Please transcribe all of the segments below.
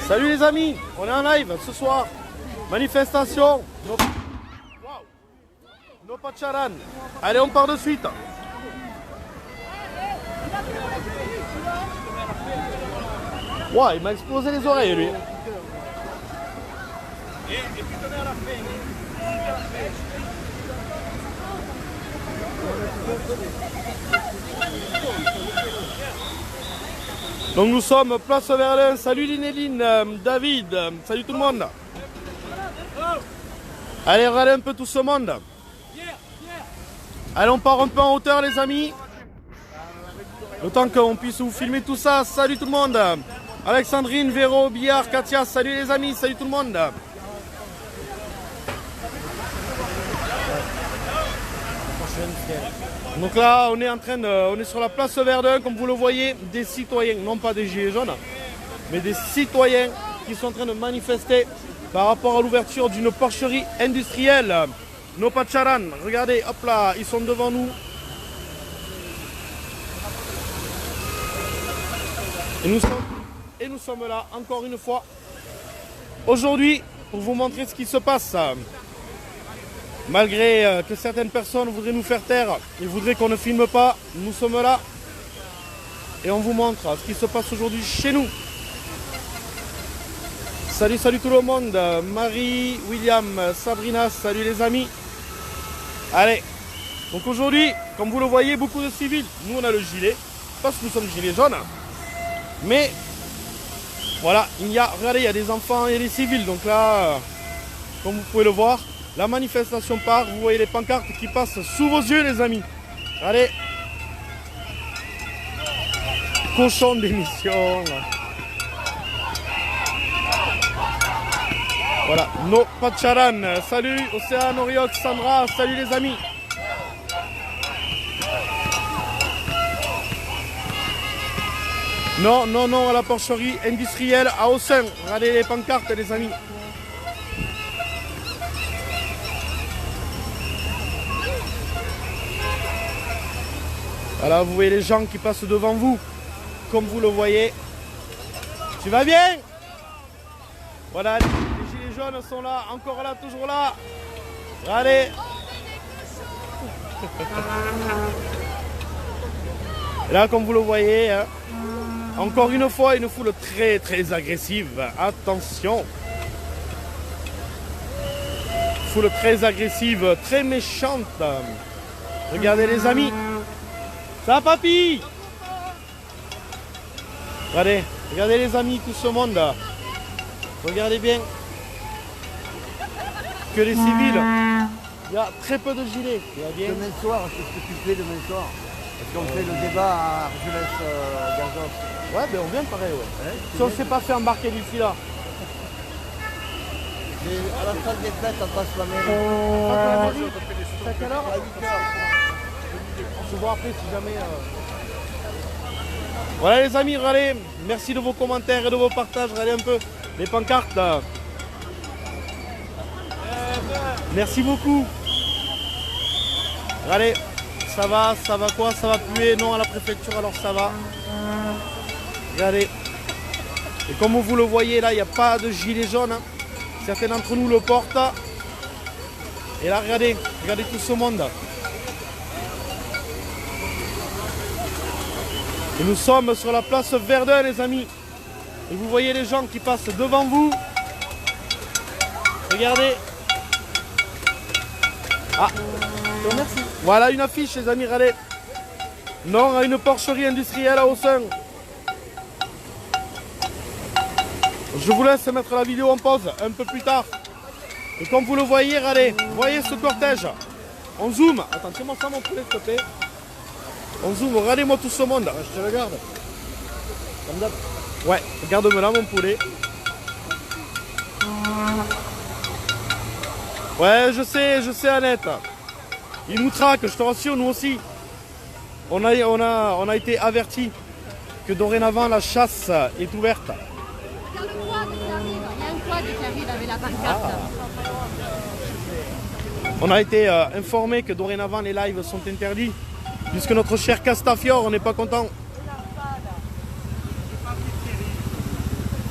Salut les amis, on est en live ce soir. Manifestation. No Pacharan. Allez, on part de suite. Wow, il m'a explosé les oreilles lui. Donc nous sommes place Verdun. Salut Linéline, David, salut tout le monde. Allez, regardez un peu tout ce monde. Allez, on part un peu en hauteur les amis. Le temps qu'on puisse vous filmer tout ça. Salut tout le monde. Alexandrine, Véro, Billard, Katia, salut les amis, salut tout le monde. Donc là, on est sur la place Verdun, comme vous le voyez, des citoyens, non pas des gilets jaunes, mais des citoyens qui sont en train de manifester par rapport à l'ouverture d'une porcherie industrielle. No Pacharan, regardez, hop là, ils sont devant nous. Et nous sommes là, encore une fois, aujourd'hui, pour vous montrer ce qui se passe. Malgré que certaines personnes voudraient nous faire taire, ils voudraient qu'on ne filme pas, nous sommes là et on vous montre ce qui se passe aujourd'hui chez nous. Salut, salut tout le monde, Marie, William, Sabrina, salut les amis. Allez, donc aujourd'hui, comme vous le voyez, beaucoup de civils. Nous on a le gilet, parce que nous sommes gilets jaunes. Mais, voilà, regardez, il y a des enfants et des civils. Donc là, comme vous pouvez le voir, la manifestation part, vous voyez les pancartes qui passent sous vos yeux les amis. Allez. Cochon d'émission. Voilà, No Pacharan. Salut Océane, Oriox, Sandra, salut les amis. Non, non, non à la porcherie industrielle à Aussin. Regardez les pancartes les amis. Voilà, vous voyez les gens qui passent devant vous, comme vous le voyez. Tu vas bien? Voilà, les gilets jaunes sont là, encore là, toujours là. Allez. Et là, comme vous le voyez, hein, encore une fois, une foule très très agressive. Attention. Foule très agressive, très méchante. Regardez les amis. Ça va papy? Regardez, regardez les amis, tout ce monde. Regardez bien. Que les civils. Il y a très peu de gilets. Demain soir, qu'est-ce que tu fais demain soir? Est-ce qu'on fait le débat à Argelès Gazos? Ouais, ben on vient pareil, ouais. Si on ne s'est pas fait embarquer d'ici là. À la salle des fêtes, on passe la mairie. C'est à quelle heure? À 8 h. On se voit après si jamais... Voilà les amis, regardez, merci de vos commentaires et de vos partages, regardez un peu les pancartes. Merci beaucoup. Regardez, ça va quoi? Ça va puer? Non à la préfecture, alors ça va. Regardez. Et comme vous le voyez là, il n'y a pas de gilet jaune. Hein. Certains d'entre nous le portent. Et là, regardez, regardez tout ce monde. Et nous sommes sur la place Verdun les amis. Et vous voyez les gens qui passent devant vous. Regardez. Ah, merci. Voilà une affiche les amis, regardez. Non à une porcherie industrielle à Aussin. Je vous laisse mettre la vidéo en pause un peu plus tard. Et comme vous le voyez, regardez, voyez ce cortège. On zoome. Attends, tiens-moi ça mon poulet s'il te plaît. On zoome, regardez-moi tout ce monde. Je te regarde. Ouais, regarde-moi là mon poulet. Ouais, je sais Annette. Ils nous traquent, je te rassure, nous aussi. On a été avertis que dorénavant la chasse est ouverte. Il y a le quad qui arrive, il y a un quad qui arrive avec la pancarte. On a été informé que dorénavant les lives sont interdits. Puisque notre cher Castafiore, on n'est pas content.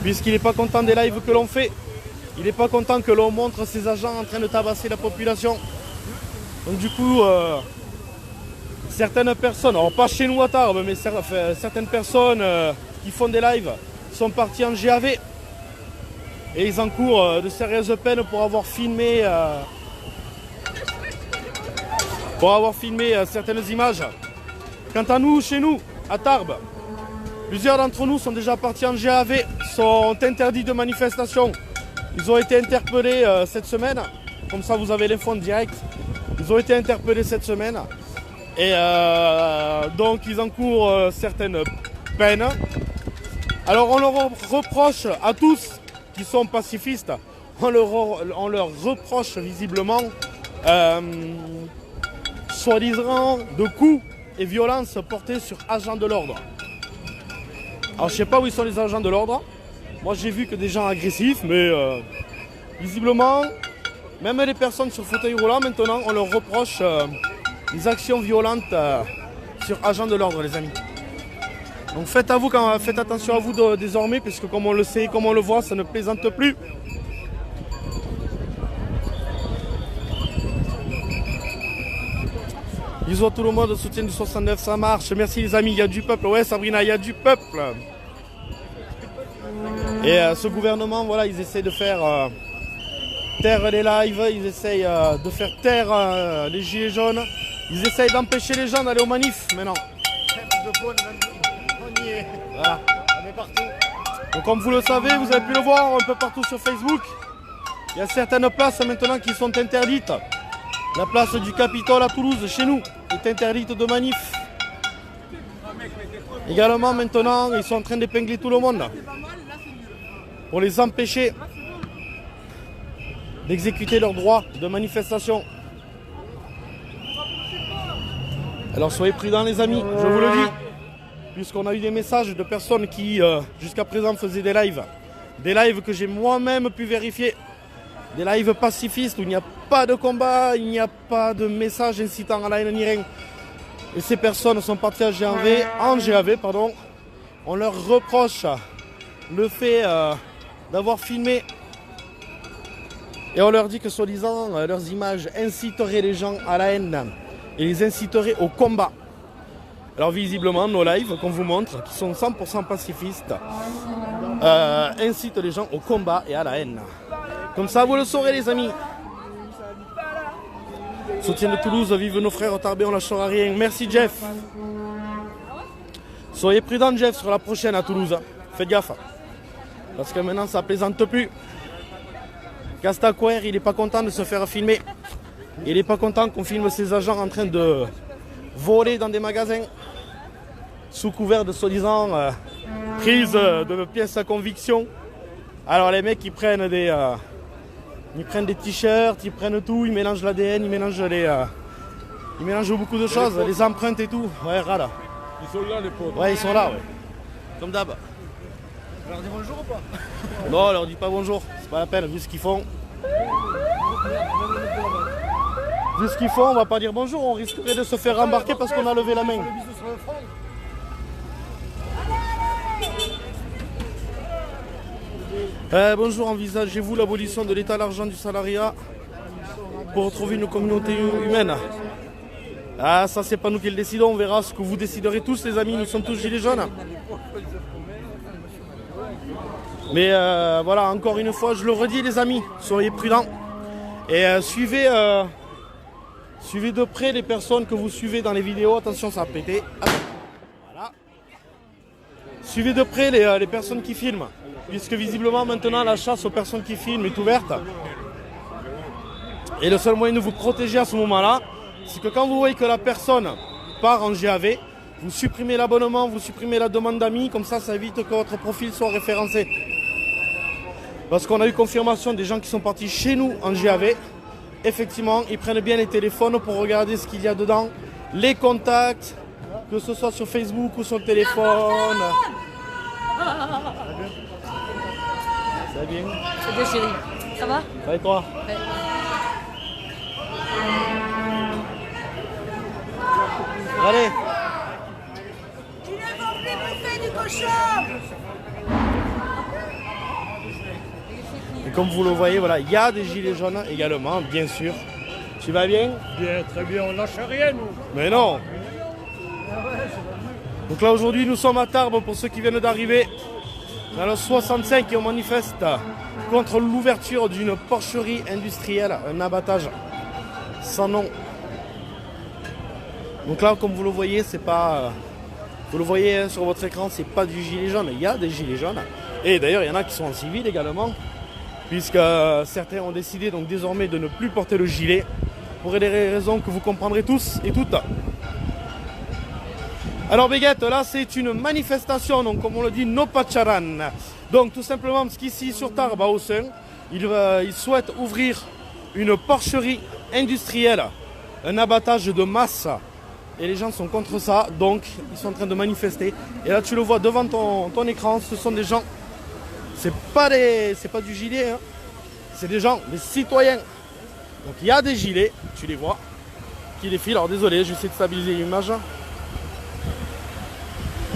puisqu'il n'est pas content des lives que l'on fait. Il n'est pas content que l'on montre ses agents en train de tabasser la population. Donc du coup, certaines personnes, alors pas chez nous à Tarbes, mais certaines personnes qui font des lives sont partis en GAV et ils encourent de sérieuses peines pour avoir filmé certaines images. Quant à nous, chez nous, à Tarbes, plusieurs d'entre nous sont déjà partis en GAV, sont interdits de manifestation. Ils ont été interpellés cette semaine, comme ça vous avez l'info en direct. Ils ont été interpellés cette semaine et donc ils encourent certaines peines. Alors on leur reproche à tous qui sont pacifistes, on leur reproche visiblement soi-disant de coups et violences portés sur agents de l'ordre. Alors je ne sais pas où ils sont les agents de l'ordre. Moi j'ai vu que des gens agressifs, mais visiblement, même les personnes sur fauteuil roulant maintenant, on leur reproche des actions violentes sur agents de l'ordre, les amis. Donc faites attention à vous désormais, puisque comme on le sait, comme on le voit, ça ne plaisante plus. Bisous à tout le monde, soutien du 69, ça marche. Merci les amis, il y a du peuple. Ouais Sabrina, il y a du peuple. Et ce gouvernement, voilà, ils essaient de faire taire les lives, ils essayent de faire taire les gilets jaunes. Ils essayent d'empêcher les gens d'aller aux manifs maintenant. Voilà. Donc comme vous le savez, vous avez pu le voir un peu partout sur Facebook. Il y a certaines places maintenant qui sont interdites. La place du Capitole à Toulouse, chez nous, est interdite de manif. Également maintenant, ils sont en train d'épingler tout le monde pour les empêcher d'exécuter leurs droits de manifestation. Alors soyez prudents les amis, je vous le dis, puisqu'on a eu des messages de personnes qui jusqu'à présent faisaient des lives que j'ai moi-même pu vérifier, des lives pacifistes où il n'y a pas de combat, il n'y a pas de message incitant à la haine ni rien. Et ces personnes sont parties en GAV, on leur reproche le fait d'avoir filmé et on leur dit que soi-disant leurs images inciteraient les gens à la haine et les inciteraient au combat. Alors visiblement nos lives qu'on vous montre, qui sont 100% pacifistes, incitent les gens au combat et à la haine. Comme ça vous le saurez les amis. Soutien de Toulouse, vive nos frères tarbés, on lâchera rien. Merci Jeff. Soyez prudents Jeff sur la prochaine à Toulouse. Faites gaffe. Parce que maintenant ça plaisante plus. Castaquer, il n'est pas content de se faire filmer. Il n'est pas content qu'on filme ses agents en train de voler dans des magasins sous couvert de soi-disant prise de pièces à conviction. Alors les mecs ils prennent des t-shirts, ils prennent tout, ils mélangent l'ADN, ils mélangent beaucoup de choses, les empreintes et tout. Ouais, râle. Ils sont là les potes. Ouais, ils sont là, ouais. Comme d'hab. On leur dit bonjour ou pas? Non, on leur dit pas bonjour, c'est pas la peine, vu ce qu'ils font. Vu ce qu'ils font, on va pas dire bonjour, on risquerait de se faire rembarquer parce qu'on a levé la main. Bonjour, envisagez-vous l'abolition de l'état d'argent du salariat pour retrouver une communauté humaine? Ah, ça c'est pas nous qui le décidons, on verra ce que vous déciderez tous les amis, nous sommes tous gilets jaunes. Mais voilà, encore une fois, je le redis les amis, soyez prudents. Et suivez de près les personnes que vous suivez dans les vidéos. Attention, ça a pété. Voilà. Suivez de près les personnes qui filment. Puisque visiblement maintenant la chasse aux personnes qui filment est ouverte. Et le seul moyen de vous protéger à ce moment-là, c'est que quand vous voyez que la personne part en GAV, vous supprimez l'abonnement, vous supprimez la demande d'amis, comme ça évite que votre profil soit référencé. Parce qu'on a eu confirmation des gens qui sont partis chez nous en GAV. Effectivement, ils prennent bien les téléphones pour regarder ce qu'il y a dedans, les contacts, que ce soit sur Facebook ou sur le téléphone. Ça va bien? C'est bien chérie. Ça va? Ça va et toi? Ouais. Allez. Il ne faut plus bouffer du cochon. Et comme vous le voyez, voilà, il y a des gilets jaunes également, bien sûr. Tu vas bien? Bien, très bien, on lâche rien nous. Mais non. Donc là aujourd'hui nous sommes à Tarbes pour ceux qui viennent d'arriver. Dans le 65 et on manifeste contre l'ouverture d'une porcherie industrielle, un abattage sans nom. Donc là comme vous le voyez, c'est pas... Vous le voyez hein, sur votre écran, c'est pas du gilet jaune. Il y a des gilets jaunes. Et d'ailleurs il y en a qui sont en civil également. Puisque certains ont décidé donc désormais de ne plus porter le gilet. Pour des raisons que vous comprendrez tous et toutes. Alors Béguette, là c'est une manifestation, donc comme on le dit, no pacharan. Donc tout simplement parce qu'ici sur Tarbes à Aussin, ils souhaitent ouvrir une porcherie industrielle, un abattage de masse. Et les gens sont contre ça, donc ils sont en train de manifester. Et là tu le vois devant ton écran, ce sont des gens, c'est pas du gilet, hein. C'est des gens, des citoyens. Donc il y a des gilets, tu les vois, qui défilent. Alors désolé, je vais essayer de stabiliser l'image.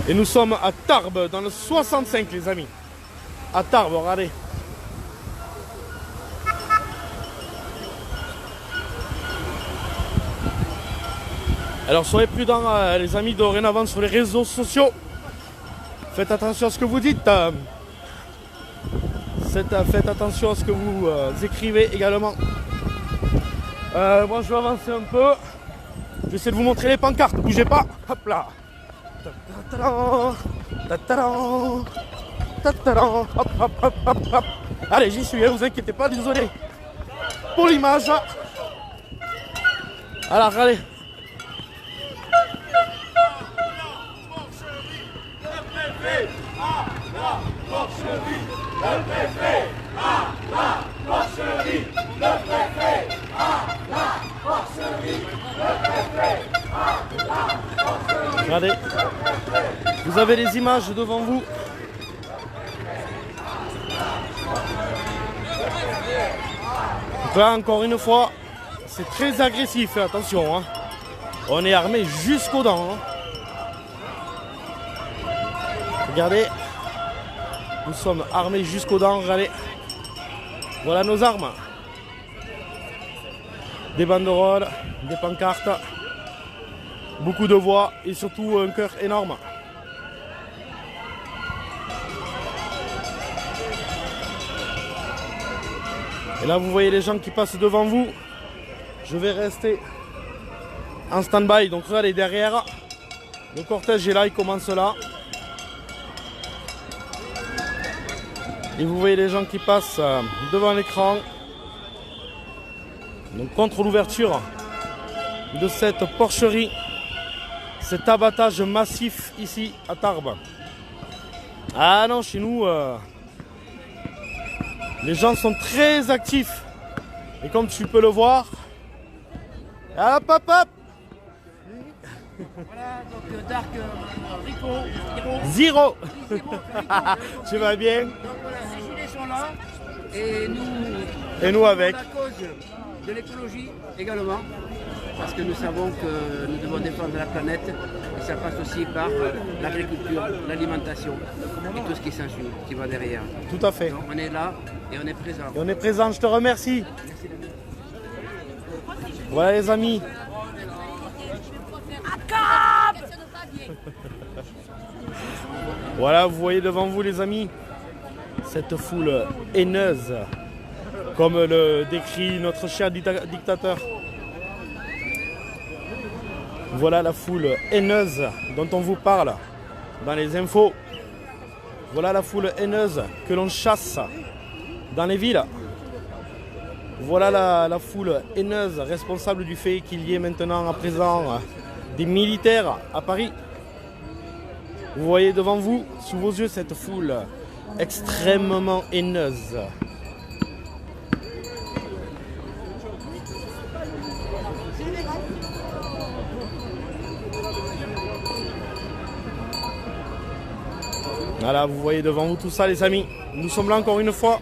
Et nous sommes à Tarbes, dans le 65 les amis. À Tarbes, regardez. Alors soyez prudents les amis dorénavant sur les réseaux sociaux. Faites attention à ce que vous dites. Faites attention à ce que vous écrivez également. Moi je vais avancer un peu. Je vais essayer de vous montrer les pancartes. Bougez pas. Hop là. Hop, hop, hop, hop, hop. Allez, j'y suis, hein, vous inquiétez pas, désolé pour l'image. Alors, allez. Regardez, vous avez les images devant vous. Donc là, encore une fois, c'est très agressif, attention. Hein. On est armé jusqu'aux dents. Hein. Regardez, nous sommes armés jusqu'aux dents. Regardez, voilà nos armes. Des banderoles, des pancartes. Beaucoup de voix et surtout un cœur énorme. Et là vous voyez les gens qui passent devant vous. Je vais rester en stand-by. Donc regardez derrière. Le cortège est là, il commence là. Et vous voyez les gens qui passent devant l'écran. Donc contre l'ouverture de cette porcherie. Cet abattage massif ici à Tarbes. Ah non, chez nous, les gens sont très actifs. Et comme tu peux le voir, hop hop hop. Voilà, donc Dark Rico, Zéro. Tu vas bien? Donc voilà, ces gilets sont là. Et nous avec. À cause de l'écologie également. Parce que nous savons que nous devons défendre la planète et ça passe aussi par l'agriculture, l'alimentation et tout ce qui s'ensuit, qui va derrière. Tout à fait. Donc on est là et on est présent. Et on est présent, je te remercie. Voilà les amis. Voilà, vous voyez devant vous les amis, cette foule haineuse, comme le décrit notre cher dictateur. Voilà la foule haineuse dont on vous parle dans les infos. Voilà la foule haineuse que l'on chasse dans les villes. Voilà la foule haineuse responsable du fait qu'il y ait maintenant à présent des militaires à Paris. Vous voyez devant vous, sous vos yeux, cette foule extrêmement haineuse. Voilà, vous voyez devant vous tout ça les amis. Nous sommes là encore une fois.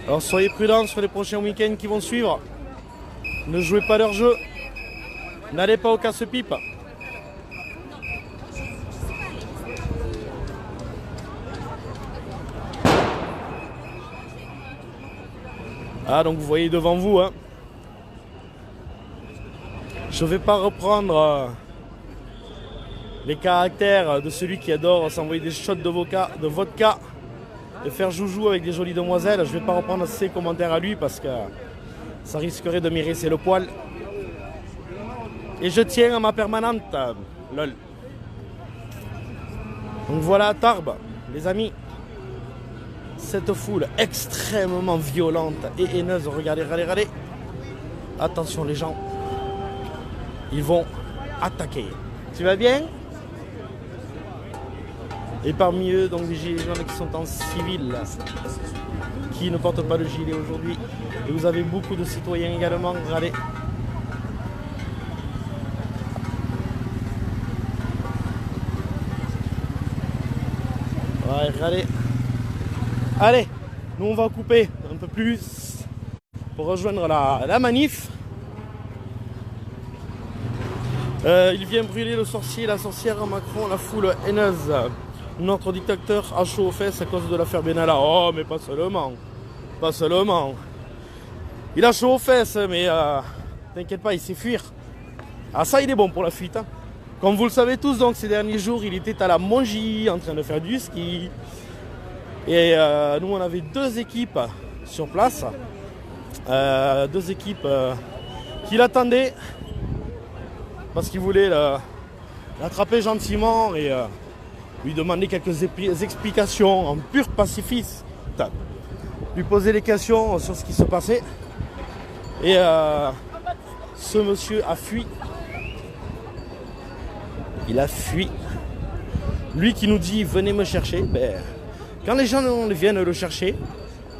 Alors soyez prudents sur les prochains week-ends qui vont suivre. Ne jouez pas leur jeu. N'allez pas au casse-pipe. Ah, donc vous voyez devant vous, hein. Je ne vais pas reprendre les caractères de celui qui adore s'envoyer des shots de vodka et faire joujou avec des jolies demoiselles. Je ne vais pas reprendre ses commentaires à lui parce que ça risquerait de m'hérisser le poil. Et je tiens à ma permanente. Lol. Donc voilà Tarbes, les amis. Cette foule extrêmement violente et haineuse. Regardez, regardez. Attention les gens. Ils vont attaquer. Tu vas bien? Et parmi eux, donc des gilets jaunes qui sont en civil, qui ne portent pas le gilet aujourd'hui. Et vous avez beaucoup de citoyens également. Regardez. Ouais, regardez. Allez, nous on va couper un peu plus pour rejoindre la manif. Il vient brûler le sorcier, la sorcière, Macron, la foule haineuse. Notre dictateur a chaud aux fesses à cause de l'affaire Benalla. Oh, mais pas seulement. Pas seulement. Il a chaud aux fesses, mais t'inquiète pas, il sait fuir. Ah, ça, il est bon pour la fuite. Hein. Comme vous le savez tous, donc, ces derniers jours, il était à la Mongie en train de faire du ski. Et nous, on avait deux équipes sur place. Deux équipes qui l'attendaient. Parce qu'ils voulaient l'attraper gentiment et lui demander quelques explications en pur pacifiste. Lui poser des questions sur ce qui se passait. Et ce monsieur a fui. Il a fui. Lui qui nous dit venez me chercher. Ben, quand les gens viennent le chercher,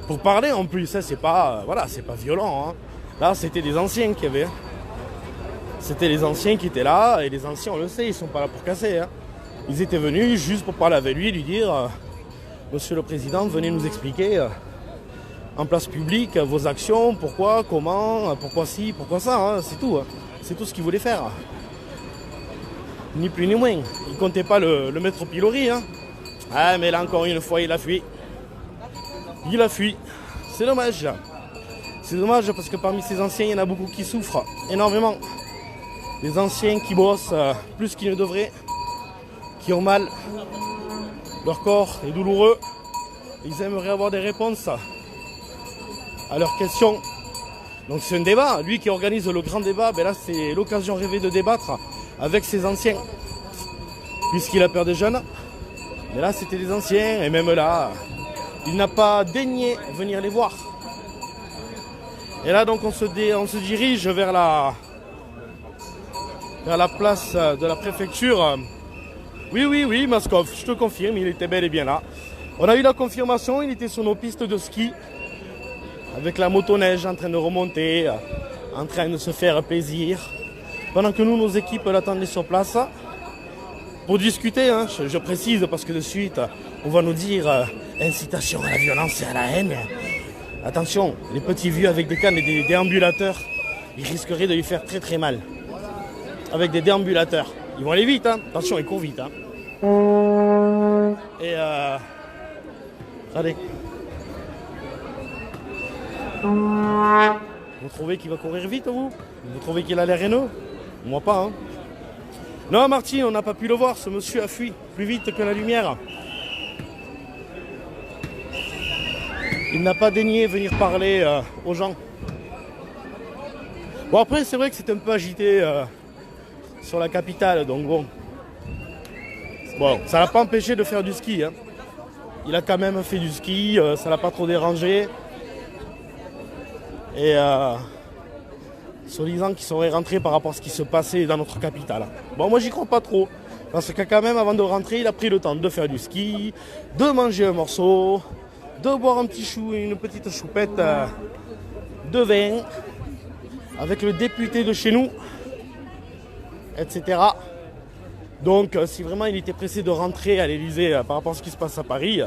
pour parler en plus, hein, c'est pas, voilà, c'est pas violent. Hein. Là, c'était des anciens qui avaient. C'était les anciens qui étaient là, et les anciens, on le sait, ils sont pas là pour casser. Hein. Ils étaient venus juste pour parler avec lui, lui dire Monsieur le Président, venez nous expliquer en place publique vos actions, pourquoi, comment, pourquoi ci, pourquoi ça, hein, c'est tout. Hein. C'est tout ce qu'il voulait faire. Ni plus ni moins. Il ne comptait pas le mettre au pilori. Hein. Ah, mais là, encore une fois, il a fui. Il a fui. C'est dommage. C'est dommage parce que parmi ces anciens, il y en a beaucoup qui souffrent énormément. Des anciens qui bossent plus qu'ils ne devraient, qui ont mal, leur corps est douloureux, ils aimeraient avoir des réponses à leurs questions. Donc c'est un débat, lui qui organise le grand débat, ben là c'est l'occasion rêvée de débattre avec ces anciens, puisqu'il a peur des jeunes, mais là c'était des anciens, et même là, il n'a pas daigné venir les voir. Et là donc on se dirige vers la place de la préfecture. Oui, Maskov, je te confirme, il était bel et bien là. On a eu la confirmation, il était sur nos pistes de ski, avec la motoneige en train de remonter, en train de se faire plaisir. Pendant que nous, nos équipes l'attendaient sur place, pour discuter, hein, je précise, parce que de suite, on va nous dire incitation à la violence et à la haine. Attention, les petits vieux avec des cannes et des déambulateurs, ils risqueraient de lui faire très très mal. Avec des déambulateurs. Ils vont aller vite, hein. Attention, ils courent vite. Hein. Et allez. Vous trouvez qu'il va courir vite, vous? Vous trouvez qu'il a l'air haineux? Moi pas, hein. Non, Martine, on n'a pas pu le voir. Ce monsieur a fui plus vite que la lumière. Il n'a pas daigné venir parler aux gens. Bon, après, c'est vrai que c'est un peu agité sur la capitale, donc bon. Bon, ça l'a pas empêché de faire du ski. Hein. Il a quand même fait du ski, ça l'a pas trop dérangé. Et soi-disant qu'il serait rentré par rapport à ce qui se passait dans notre capitale. Bon, moi j'y crois pas trop. Parce que quand même, avant de rentrer, il a pris le temps de faire du ski, de manger un morceau, de boire un petit chou, une petite choupette de vin avec le député de chez nous, etc. Donc, si vraiment il était pressé de rentrer à l'Elysée par rapport à ce qui se passe à Paris,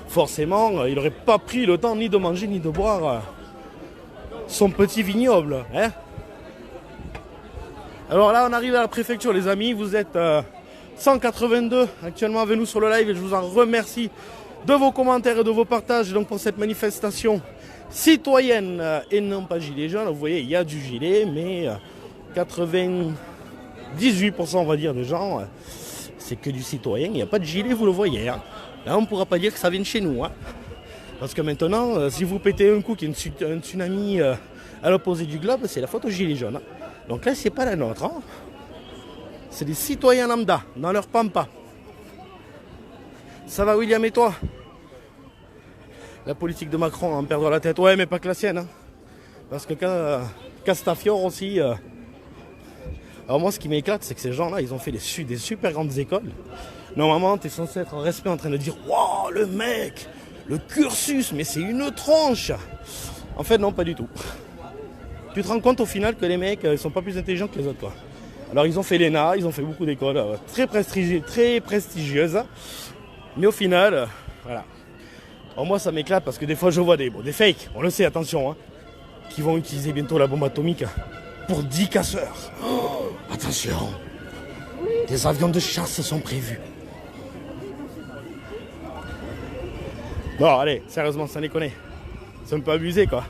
forcément, il n'aurait pas pris le temps ni de manger ni de boire son petit vignoble. Hein. Alors là, on arrive à la préfecture, les amis. Vous êtes 182 actuellement avec nous sur le live et je vous en remercie de vos commentaires et de vos partages donc pour cette manifestation citoyennes et non pas gilets jaunes. Vous voyez, il y a du gilet, mais 98% on va dire de gens, c'est que du citoyen. Il n'y a pas de gilet, vous le voyez. Hein. Là, on ne pourra pas dire que ça vient de chez nous. Hein. Parce que maintenant, si vous pétez un coup qu'il y a un tsunami à l'opposé du globe, c'est la faute aux gilets jaunes. Hein. Donc là, c'est pas la nôtre. Hein. C'est des citoyens lambda, dans leur pampa. Ça va, William, et toi? La politique de Macron en perdre la tête. Ouais, mais pas que la sienne. Hein. Parce que Castafiore aussi. Alors moi, ce qui m'éclate, c'est que ces gens-là, ils ont fait des super grandes écoles. Normalement, tu es censé être en respect en train de dire « Waouh, le mec, le cursus, mais c'est une tronche !» En fait, non, pas du tout. Tu te rends compte au final que les mecs, ils sont pas plus intelligents que les autres, quoi. Alors, ils ont fait l'ENA, ils ont fait beaucoup d'écoles très prestigieuses. Mais au final, voilà. Alors moi, ça m'éclate parce que des fois, je vois des fakes, on le sait, attention, hein, qui vont utiliser bientôt la bombe atomique pour 10 casseurs. Oh, attention, des avions de chasse sont prévus. Bon, allez, sérieusement, ça déconne. C'est un peu abusé, quoi.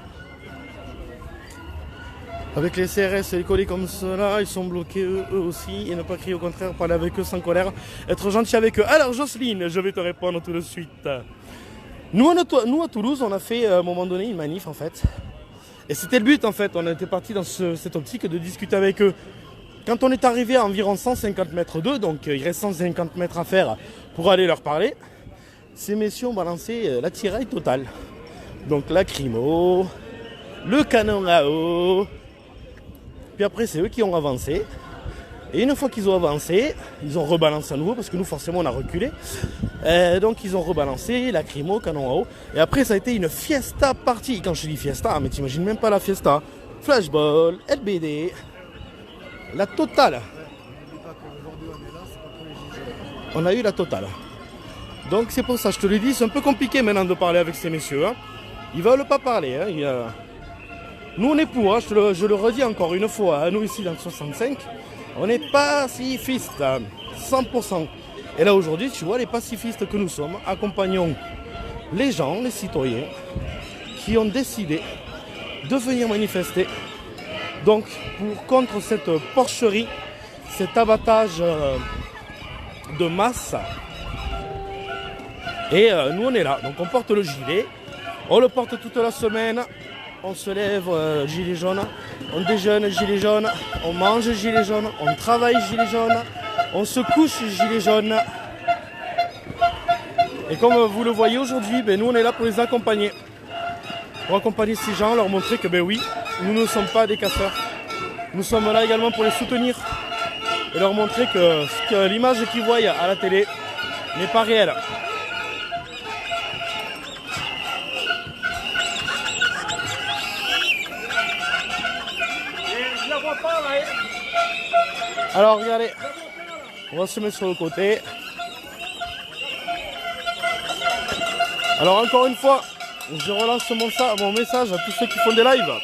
Avec les CRS et les collés comme cela, ils sont bloqués eux aussi. Et ne pas crier, au contraire, parler avec eux sans colère. Être gentil avec eux. Alors, Jocelyne, je vais te répondre tout de suite. Nous, à Toulouse, on a fait à un moment donné une manif, en fait. Et c'était le but, en fait. On était parti dans cette optique de discuter avec eux. Quand on est arrivé à environ 150 mètres d'eux, donc il reste 150 mètres à faire pour aller leur parler, ces messieurs ont balancé la tiraille totale. Donc lacrymo, le canon à eau. Puis après, c'est eux qui ont avancé. Et une fois qu'ils ont avancé, ils ont rebalancé à nouveau, parce que nous, forcément, on a reculé. Donc, ils ont rebalancé, lacrymo, canon à eau. Et après, ça a été une fiesta partie. Quand je dis fiesta, mais t'imagines même pas la fiesta. Flashball, LBD, la totale. On a eu la totale. Donc, c'est pour ça, je te le dis, c'est un peu compliqué maintenant de parler avec ces messieurs. Hein. Ils ne veulent pas parler. Hein. Nous, on est pour, hein, je le redis encore une fois, hein, nous ici dans le 65, on est pacifistes, 100%. Et là aujourd'hui, tu vois, les pacifistes que nous sommes, accompagnons les gens, les citoyens, qui ont décidé de venir manifester. Donc, contre cette porcherie, cet abattage de masse. Et nous, on est là. Donc, on porte le gilet, on le porte toute la semaine. On se lève gilet jaune, on déjeune gilet jaune, on mange gilet jaune, on travaille gilet jaune, on se couche gilet jaune. Et comme vous le voyez aujourd'hui, ben, nous on est là pour les accompagner. Pour accompagner ces gens, leur montrer que ben oui, nous ne sommes pas des casseurs. Nous sommes là également pour les soutenir et leur montrer que l'image qu'ils voient à la télé n'est pas réelle. Alors regardez, on va se mettre sur le côté. Alors encore une fois, je relance mon message à tous ceux qui font des lives.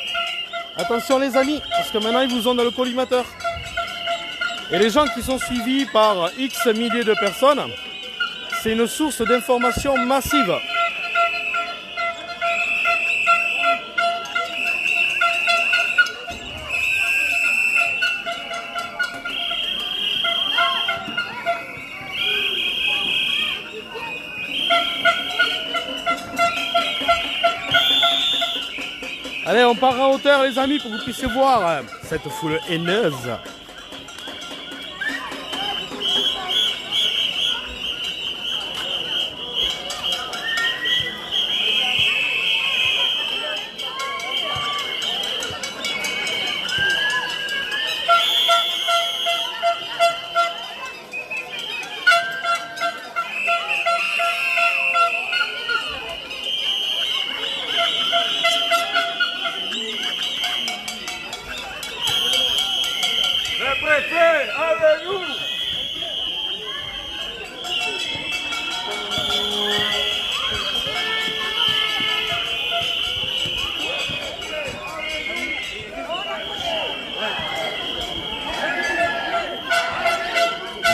Attention les amis, parce que maintenant ils vous ont dans le collimateur. Et les gens qui sont suivis par X milliers de personnes, c'est une source d'information massive. Allez, on part en hauteur les amis pour que vous puissiez voir cette foule haineuse.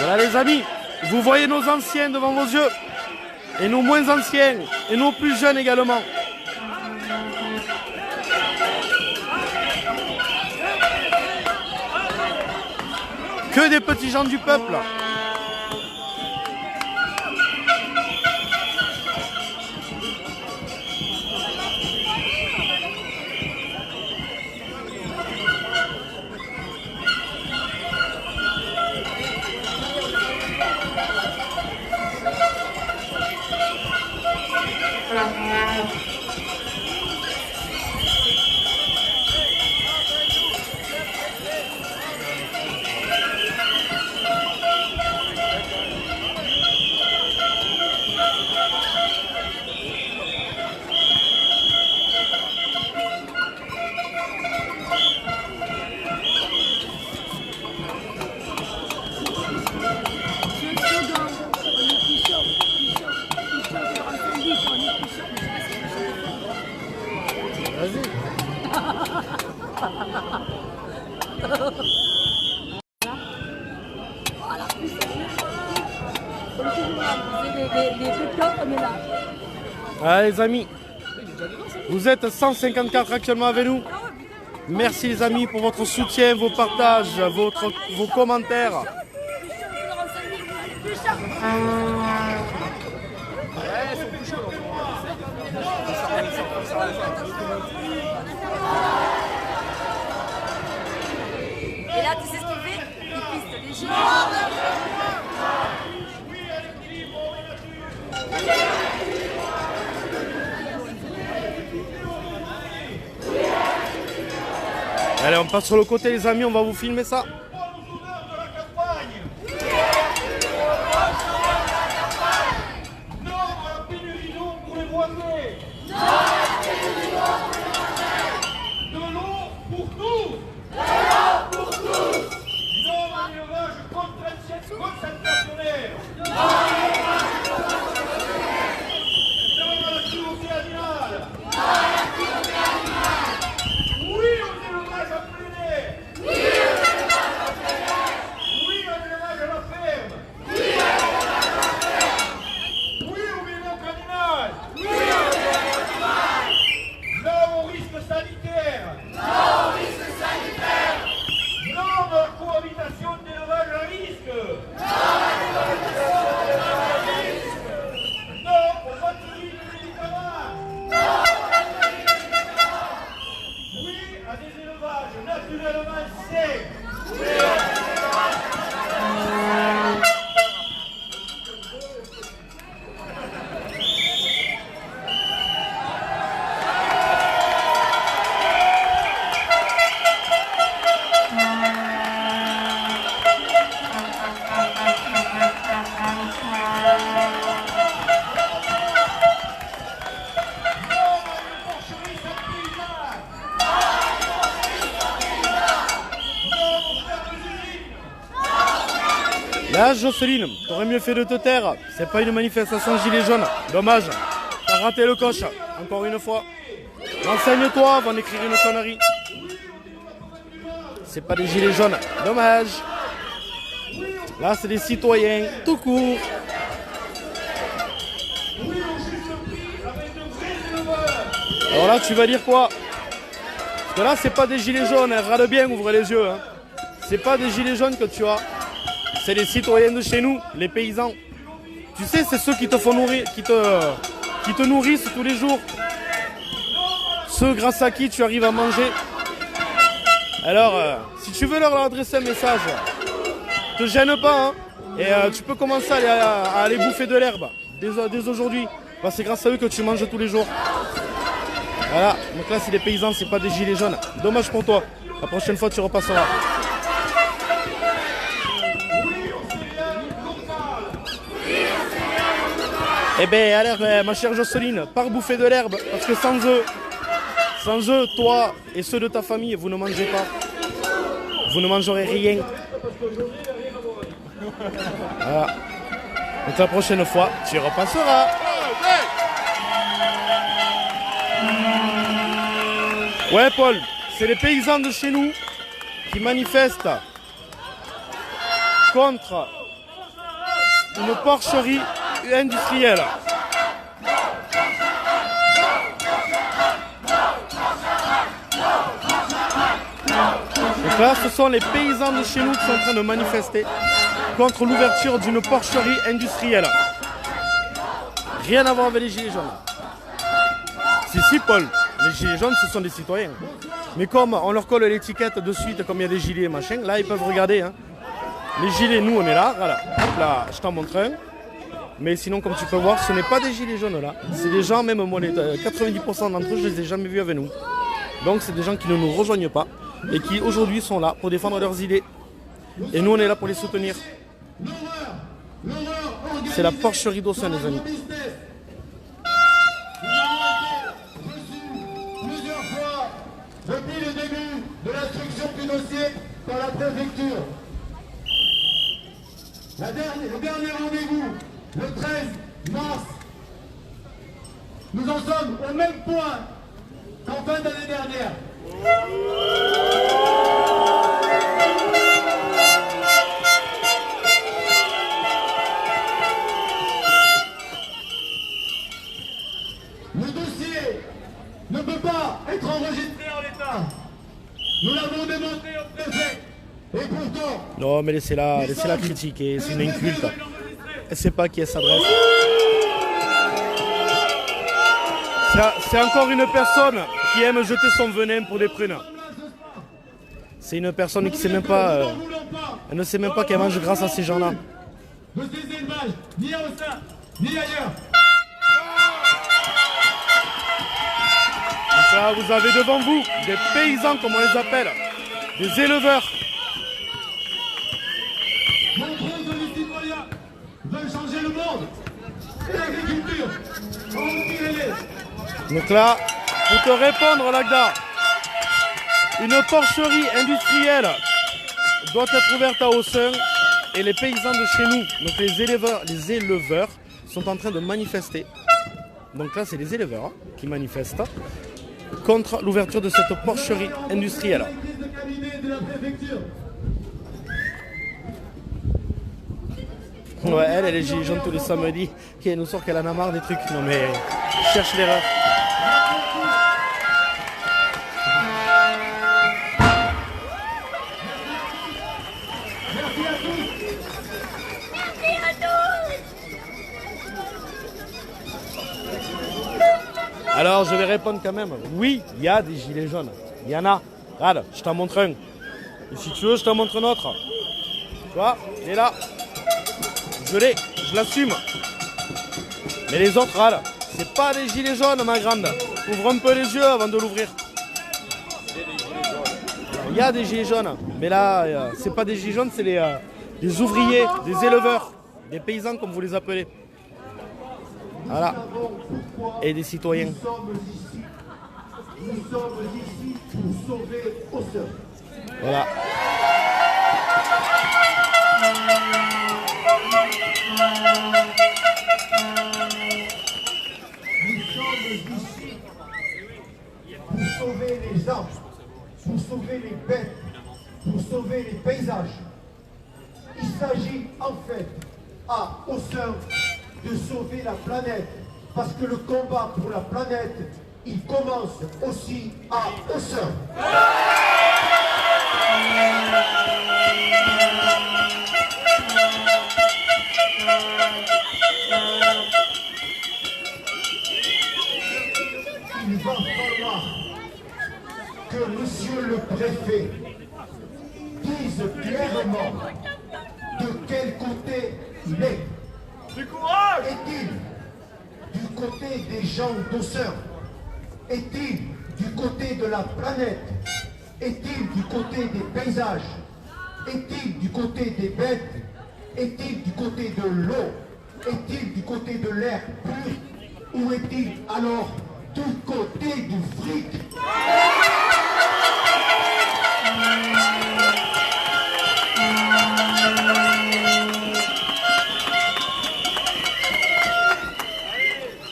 Voilà les amis, vous voyez nos anciens devant vos yeux, et nos moins anciens, et nos plus jeunes également. Que des petits gens du peuple. Allez les amis, vous êtes 154 actuellement avec nous. Merci les amis pour votre soutien, vos partages, vos commentaires. Et là, tu sais ce qu'il fait? Il piste les jeux. Allez, on passe sur le côté les amis, on va vous filmer ça. Là, Jocelyne, t'aurais mieux fait de te taire. C'est pas une manifestation gilet jaune. Dommage. T'as raté le coche. Encore une fois. Renseigne-toi avant d'écrire une connerie. C'est pas des gilets jaunes. Dommage. Là, c'est des citoyens tout court. Alors là, tu vas dire quoi? Parce que là, c'est pas des gilets jaunes. Hein. Râle bien, ouvre les yeux. Hein. C'est pas des gilets jaunes que tu as. C'est les citoyens de chez nous, les paysans. Tu sais, c'est ceux qui te font nourrir, qui te nourrissent tous les jours. Ceux grâce à qui tu arrives à manger. Alors, si tu veux leur adresser un message, te gêne pas. Hein, et tu peux commencer à aller bouffer de l'herbe dès aujourd'hui. Parce que c'est grâce à eux que tu manges tous les jours. Voilà, donc là c'est des paysans, c'est pas des gilets jaunes. Dommage pour toi. La prochaine fois tu repasseras. Eh bien, alors, ma chère Jocelyne, pars bouffer de l'herbe, parce que sans eux, toi et ceux de ta famille, vous ne mangez pas. Vous ne mangerez rien. Voilà. Donc la prochaine fois, tu repasseras. Ouais, Paul, c'est les paysans de chez nous qui manifestent contre une porcherie industrielle. Donc là, ce sont les paysans de chez nous qui sont en train de manifester contre l'ouverture d'une porcherie industrielle. Rien à voir avec les gilets jaunes. Si, Paul, les gilets jaunes, ce sont des citoyens. Mais comme on leur colle l'étiquette de suite, comme il y a des gilets et machin, là, ils peuvent regarder. Hein. Les gilets, nous, on est là. Voilà. Hop là, je t'en montre un. Mais sinon, comme tu peux voir, ce n'est pas des gilets jaunes là. C'est des gens, même moi, les 90% d'entre eux, je ne les ai jamais vus avec nous. Donc, c'est des gens qui ne nous rejoignent pas et qui aujourd'hui sont là pour défendre leurs idées. Et nous, on est là pour les soutenir. C'est la porcherie d'Aussin, les amis. Plusieurs fois depuis le début de l'instruction du dossier par la préfecture. Le dernier rendez-vous, le 13 mars, nous en sommes au même point qu'en fin d'année dernière. Le dossier ne peut pas être enregistré en l'état. Nous l'avons démontré au préfet. Et pourtant... Non, mais laissez-la critiquer, c'est une inculte. Elle ne sait pas à qui elle s'adresse. C'est encore une personne qui aime jeter son venin pour des prunes. C'est une personne qui sait même pas... elle ne sait même pas qu'elle mange grâce à ces gens-là. De ces élevages, ni à Aussin, ni ailleurs. Donc là, vous avez devant vous des paysans, comme on les appelle, des éleveurs. Montrons que les citoyens veulent changer le monde et l'agriculture. Retirez-les. Donc là, pour te répondre, Lagda, une porcherie industrielle doit être ouverte à Aussin et les paysans de chez nous, donc les éleveurs sont en train de manifester. Donc là, c'est les éleveurs hein, qui manifestent contre l'ouverture de cette porcherie industrielle. Ouais, elle est gilets jaunes tous les samedis, qui nous sort qu'elle en a marre des trucs. Non mais, cherche l'erreur. Alors, je vais répondre quand même. Oui, il y a des gilets jaunes. Il y en a. Regarde, je t'en montre un. Et si tu veux, je t'en montre un autre. Tu vois, il est là. Je l'ai, je l'assume. Mais les autres, regarde, c'est pas des gilets jaunes, ma grande. Ouvre un peu les yeux avant de l'ouvrir. Il y a des gilets jaunes. Mais là, c'est pas des gilets jaunes, c'est des ouvriers, des éleveurs, des paysans, comme vous les appelez. Voilà. Et des citoyens. Nous sommes ici pour sauver Aussin. Voilà. Nous sommes ici pour sauver les arbres, pour sauver les bêtes, pour sauver les paysages. Il s'agit en fait à Aussin de sauver la planète, parce que le combat pour la planète, il commence aussi à Aussin. Il va falloir que monsieur le préfet dise clairement de quel côté il est. Est-il du côté des gens d'Aussin? Est-il du côté de la planète? Est-il du côté des paysages? Est-il du côté des bêtes? Est-il du côté de l'eau? Est-il du côté de l'air pur? Ou est-il alors du côté du fric?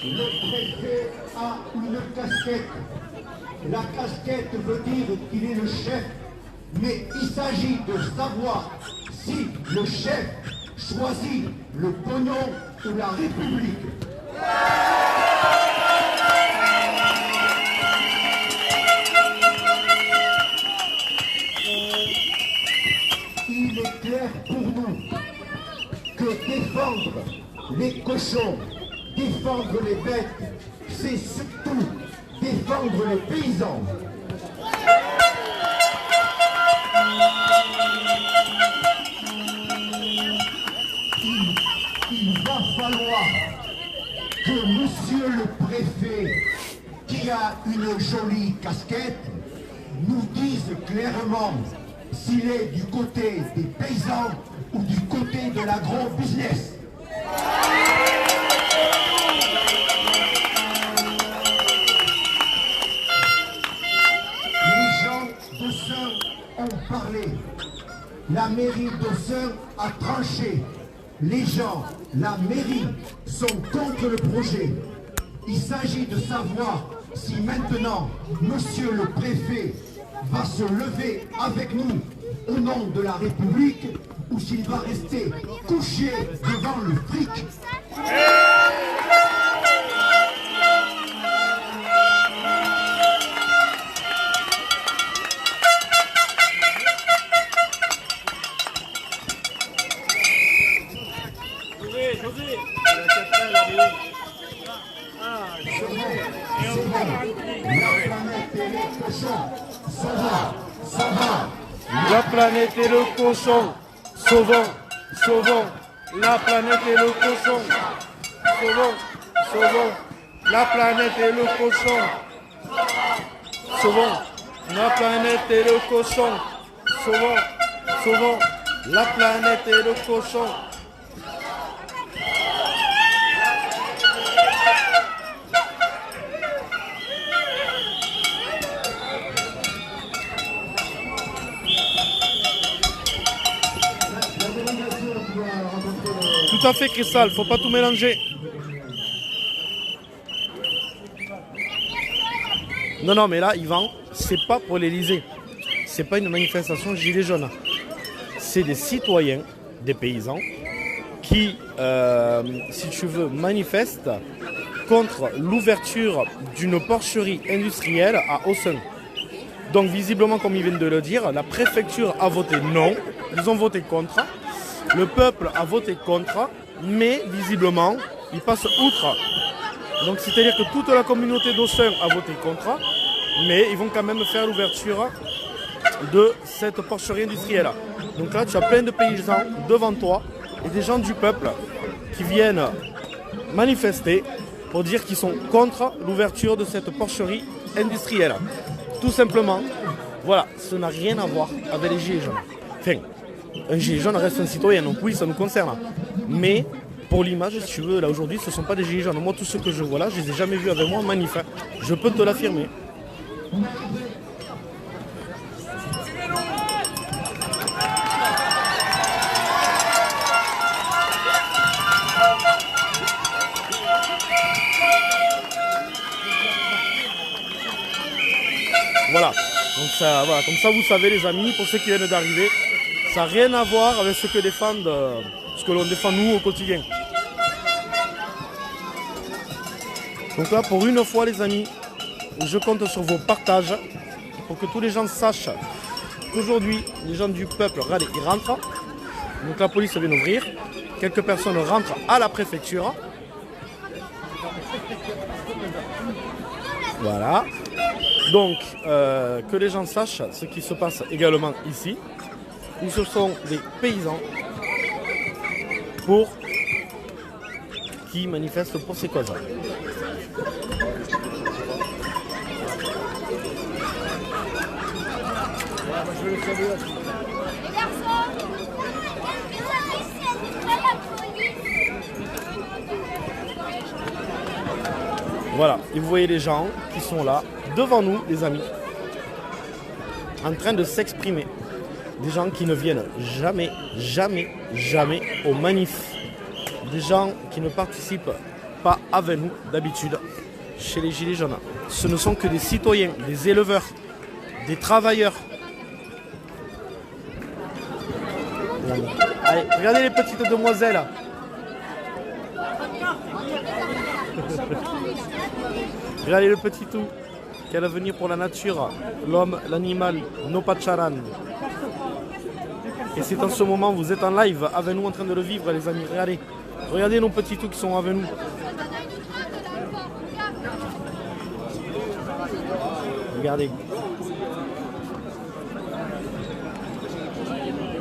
Le préfet a une casquette. La casquette veut dire qu'il est le chef, mais il s'agit de savoir si le chef choisit le pognon ou la République. que défendre les cochons, défendre les bêtes, c'est surtout défendre les paysans. Il va falloir que monsieur le préfet, qui a une jolie casquette, nous dise clairement s'il est du côté des paysans ou du côté de l'agro-business. Les gens d'Aussin ont parlé. La mairie d'Aussin a tranché. Les gens, la mairie, sont contre le projet. Il s'agit de savoir si maintenant, monsieur le préfet va se lever avec nous au nom de la République ou s'il va rester couché devant le fric. La planète et le cochon, sauvons, sauvons. La planète et le cochon, sauvons, sauvons. La planète et le cochon, sauvons. La planète et le cochon, sauvons, sauvons. La planète et le cochon. Tout à fait, Cristal, faut pas tout mélanger. Non, mais là, Yvan, c'est pas pour l'Elysée. C'est pas une manifestation gilet jaune. C'est des citoyens, des paysans, qui, si tu veux, manifestent contre l'ouverture d'une porcherie industrielle à Aussin. Donc, visiblement, comme ils viennent de le dire, la préfecture a voté non. Ils ont voté contre. Le peuple a voté contre, mais visiblement, il passe outre. Donc c'est-à-dire que toute la communauté d'Aussin a voté contre, mais ils vont quand même faire l'ouverture de cette porcherie industrielle. Donc là, tu as plein de paysans devant toi et des gens du peuple qui viennent manifester pour dire qu'ils sont contre l'ouverture de cette porcherie industrielle. Tout simplement, voilà, ça n'a rien à voir avec les gilets jaunes. Enfin, un gilet jaune reste un citoyen, donc oui, ça nous concerne. Mais pour l'image, si tu veux, là aujourd'hui, ce ne sont pas des gilets jaunes. Moi, tous ceux que je vois là, je ne les ai jamais vus avec moi en manif. Je peux te l'affirmer. Voilà. Donc ça, voilà, comme ça vous savez les amis, pour ceux qui viennent d'arriver, ça n'a rien à voir avec ce que l'on défend nous au quotidien. Donc là, pour une fois les amis, je compte sur vos partages pour que tous les gens sachent qu'aujourd'hui, les gens du peuple, regardez, ils rentrent. Donc la police vient d'ouvrir. Quelques personnes rentrent à la préfecture. Voilà. Donc, que les gens sachent ce qui se passe également ici, où ce sont des paysans qui manifestent pour ces causes. Voilà, et vous voyez les gens qui sont là, devant nous, les amis, en train de s'exprimer. Des gens qui ne viennent jamais, jamais, jamais aux manifs. Des gens qui ne participent pas avec nous, d'habitude, chez les Gilets jaunes. Ce ne sont que des citoyens, des éleveurs, des travailleurs. Allez, regardez les petites demoiselles. Regardez le petit tout. Quel avenir pour la nature, l'homme, l'animal, nos pacharan. Et c'est en ce moment, vous êtes en live avec nous en train de le vivre les amis. Regardez, regardez nos petits tout qui sont avec nous. Regardez.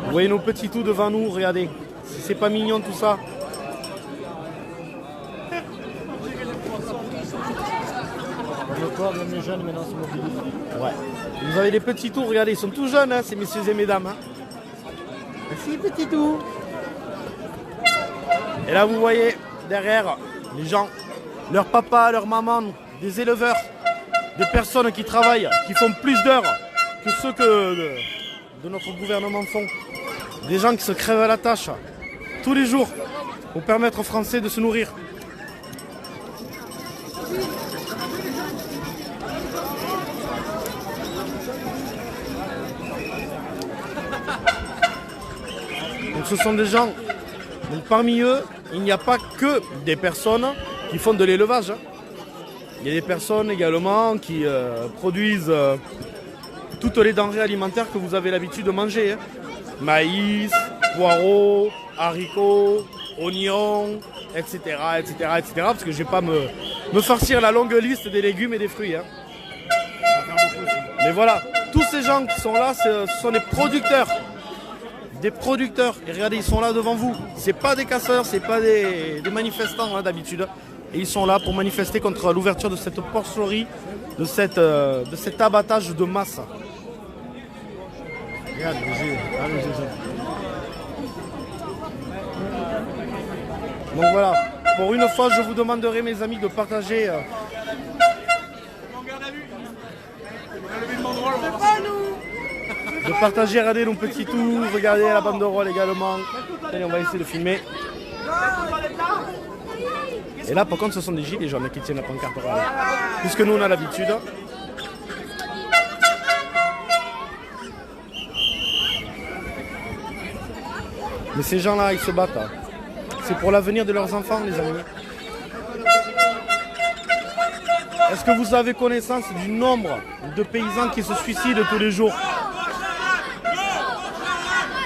Vous voyez nos petits tout devant nous, regardez. C'est pas mignon tout ça. Le corps de mes jeunes maintenant se mobilise. Ouais. Vous avez des petits tours, regardez, ils sont tout jeunes, hein, ces messieurs et mesdames. Hein. Merci, petits tours. Et là, vous voyez derrière les gens, leur papa, leur maman, des éleveurs, des personnes qui travaillent, qui font plus d'heures que ceux de notre gouvernement font. Des gens qui se crèvent à la tâche tous les jours pour permettre aux Français de se nourrir. Donc ce sont des gens, donc parmi eux, il n'y a pas que des personnes qui font de l'élevage. Il y a des personnes également qui produisent toutes les denrées alimentaires que vous avez l'habitude de manger. Hein. Maïs, poireaux, haricots, oignons, etc., etc., etc. Parce que je ne vais pas me farcir la longue liste des légumes et des fruits. Hein. Mais voilà, tous ces gens qui sont là, ce sont des producteurs. Des producteurs. Et regardez, ils sont là devant vous. C'est pas des casseurs, c'est pas des manifestants hein, d'habitude. Et ils sont là pour manifester contre l'ouverture de cette porcherie, de cet abattage de masse. Regarde, donc voilà, pour une fois, je vous demanderai, mes amis, de partager. De partager, regardez nos petits tours, regardez la banderole également. Allez, on va essayer de filmer. Et là, par contre, ce sont des gilets jaunes qui tiennent la pancarte. Puisque nous, on a l'habitude. Mais ces gens-là, ils se battent. C'est pour l'avenir de leurs enfants, les amis. Est-ce que vous avez connaissance du nombre de paysans qui se suicident tous les jours?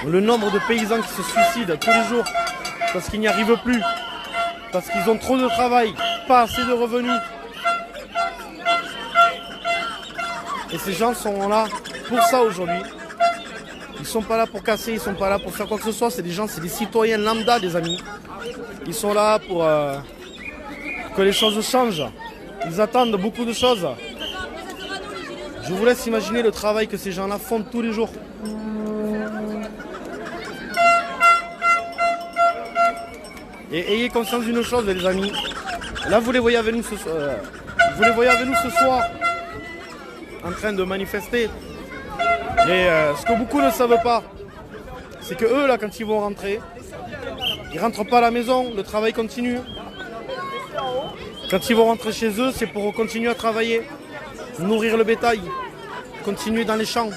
Le nombre de paysans qui se suicident tous les jours parce qu'ils n'y arrivent plus, parce qu'ils ont trop de travail, pas assez de revenus. Et ces gens sont là pour ça aujourd'hui. Ils ne sont pas là pour casser, ils ne sont pas là pour faire quoi que ce soit. C'est des gens, c'est des citoyens lambda, des amis. Ils sont là pour que les choses changent. Ils attendent beaucoup de choses. Je vous laisse imaginer le travail que ces gens-là font tous les jours. Et ayez conscience d'une chose, les amis. Là, vous les voyez avec nous ce soir, en train de manifester. Et ce que beaucoup ne savent pas, c'est que eux, là, quand ils vont rentrer, ils ne rentrent pas à la maison, le travail continue. Quand ils vont rentrer chez eux, c'est pour continuer à travailler, nourrir le bétail, continuer dans les champs.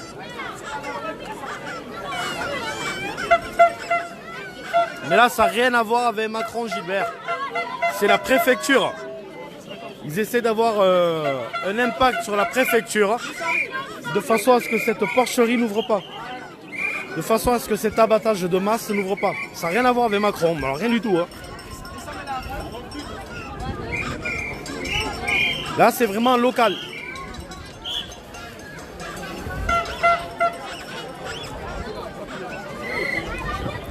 Mais là, ça n'a rien à voir avec Macron, Gilbert. C'est la préfecture. Ils essaient d'avoir un impact sur la préfecture de façon à ce que cette porcherie n'ouvre pas. De façon à ce que cet abattage de masse n'ouvre pas. Ça n'a rien à voir avec Macron, alors rien du tout. Hein. Là, c'est vraiment local.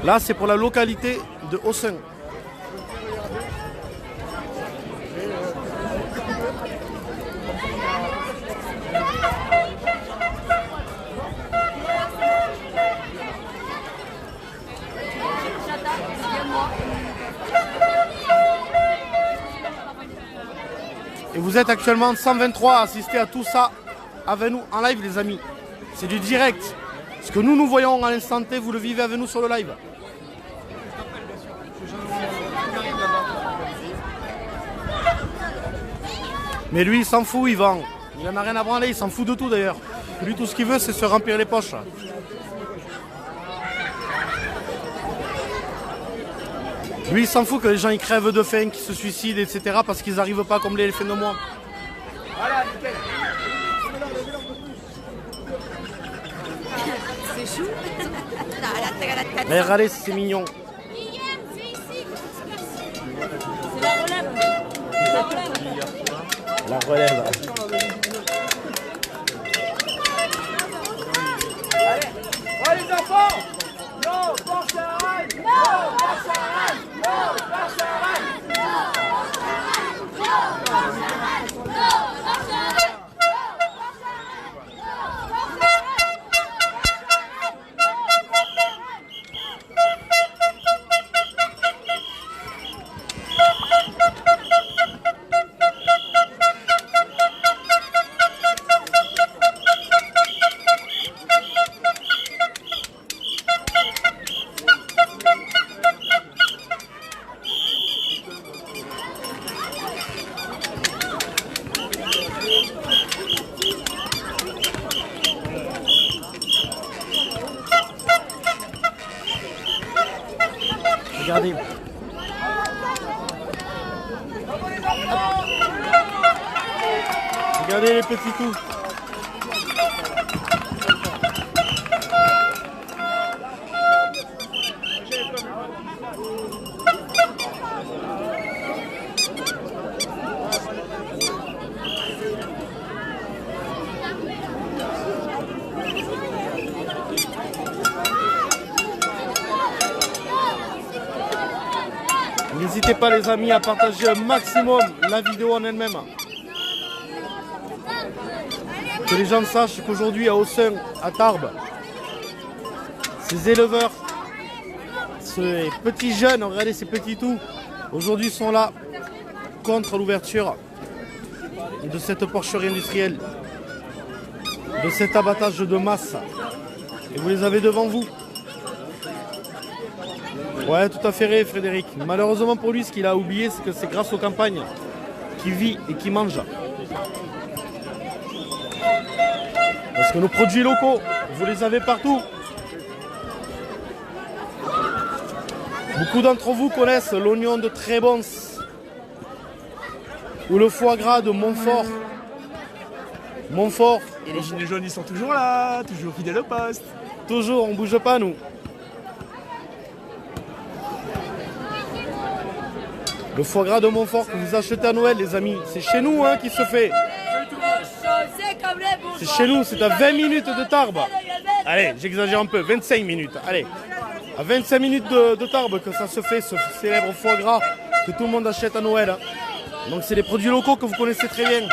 Là, c'est pour la localité de Hossin. Et vous êtes actuellement 123 à assister à tout ça avec nous en live, les amis. C'est du direct. Ce que nous voyons à l'instant T, vous le vivez avec nous sur le live. Mais lui, il s'en fout, il vend. Il n'en a rien à branler, il s'en fout de tout d'ailleurs. Lui, tout ce qu'il veut, c'est se remplir les poches. Lui, il s'en fout que les gens ils crèvent de faim, qu'ils se suicident, etc. parce qu'ils n'arrivent pas à combler les fins de mois. Voilà, nickel. C'est chou. Mais regardez, c'est mignon. Guillaume, c'est ici. C'est la relève. C'est la relève. La relève. Oh les enfants! Non, force à Rennes! Non, force à Rennes! Non, force à Rennes! Regardez. Regardez les petits coups. N'hésitez pas les amis à partager un maximum la vidéo en elle-même. Que les gens sachent qu'aujourd'hui à Haussin, à Tarbes, ces éleveurs, ces petits jeunes, regardez ces petits tout, aujourd'hui sont là contre l'ouverture de cette porcherie industrielle, de cet abattage de masse. Et vous les avez devant vous. Ouais, tout à fait vrai, Frédéric. Malheureusement pour lui, ce qu'il a oublié, c'est que c'est grâce aux campagnes qu'il vit et qu'il mange. Parce que nos produits locaux, vous les avez partout. Beaucoup d'entre vous connaissent l'oignon de Trébons ou le foie gras de Montfort. Montfort. Et les gilets jaunes, ils sont toujours là, toujours fidèles au poste. Toujours, on bouge pas nous. Le foie gras de Montfort que vous achetez à Noël, les amis, c'est chez nous qui se fait. C'est chez nous, c'est à 20 minutes de Tarbes. Allez, j'exagère un peu, 25 minutes. Allez, à 25 minutes de Tarbes que ça se fait, ce célèbre foie gras que tout le monde achète à Noël. Donc c'est des produits locaux que vous connaissez très bien.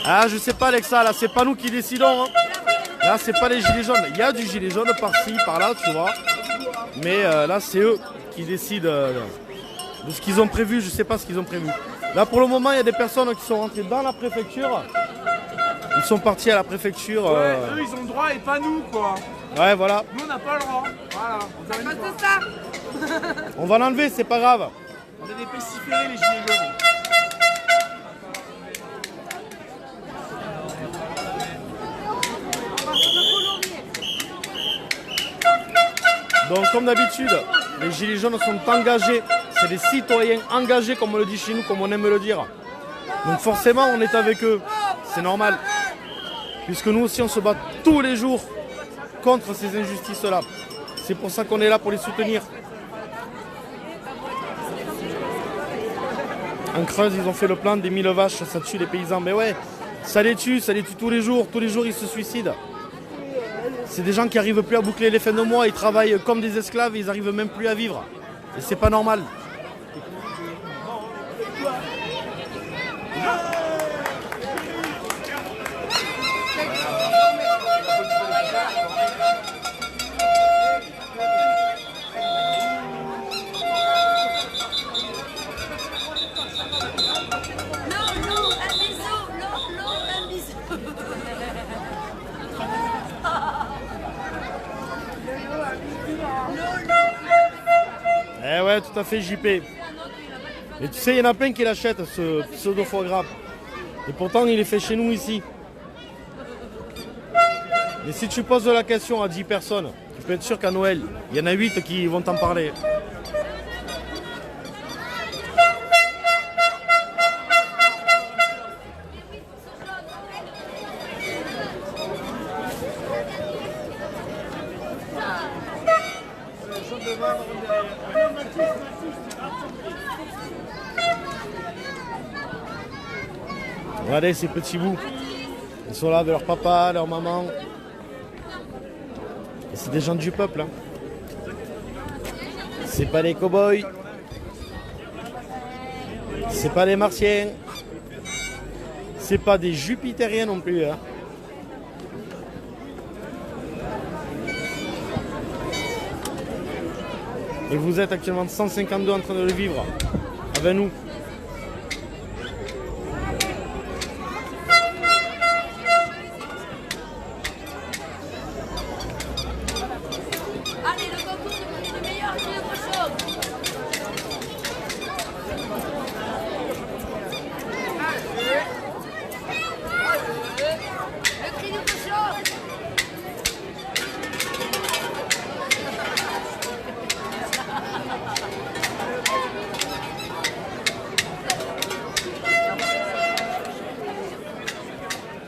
Ah, je sais pas Alexa, là c'est pas nous qui décidons. Là c'est pas les gilets jaunes. Il y a du gilet jaune par-ci, par-là, tu vois. Mais là c'est eux qui décident de ce qu'ils ont prévu, je sais pas ce qu'ils ont prévu. Là pour le moment il y a des personnes qui sont rentrées dans la préfecture. Ils sont partis à la préfecture. Ouais, eux ils ont le droit et pas nous quoi. Ouais voilà. Nous on n'a pas le droit. Voilà. On va l'enlever, c'est pas grave. On a des pestiférés les gilets jaunes. Donc comme d'habitude, les gilets jaunes sont engagés. C'est des citoyens engagés comme on le dit chez nous, comme on aime le dire. Donc forcément on est avec eux. C'est normal. Puisque nous aussi on se bat tous les jours contre ces injustices-là. C'est pour ça qu'on est là pour les soutenir. En Creuse, ils ont fait le plan des 1000 vaches, ça tue les paysans. Mais ouais, ça les tue tous les jours ils se suicident. C'est des gens qui n'arrivent plus à boucler les fins de mois, ils travaillent comme des esclaves et ils n'arrivent même plus à vivre. Et c'est pas normal. Eh ouais, tout à fait JP. Et tu sais, il y en a plein qui l'achètent, ce pseudo foie gras. Et pourtant, il est fait chez nous ici. Et si tu poses la question à 10 personnes, tu peux être sûr qu'à Noël, il y en a 8 qui vont t'en parler. Regardez ces petits bouts. Ils sont là avec leur papa, leur maman. Et c'est des gens du peuple. Hein. C'est pas des cow-boys. C'est pas des martiens. C'est pas des jupitériens non plus. Hein. Et vous êtes actuellement 152 en train de le vivre avec nous. Allez, le concours de meilleur cri de cochon. Le cri du cochon.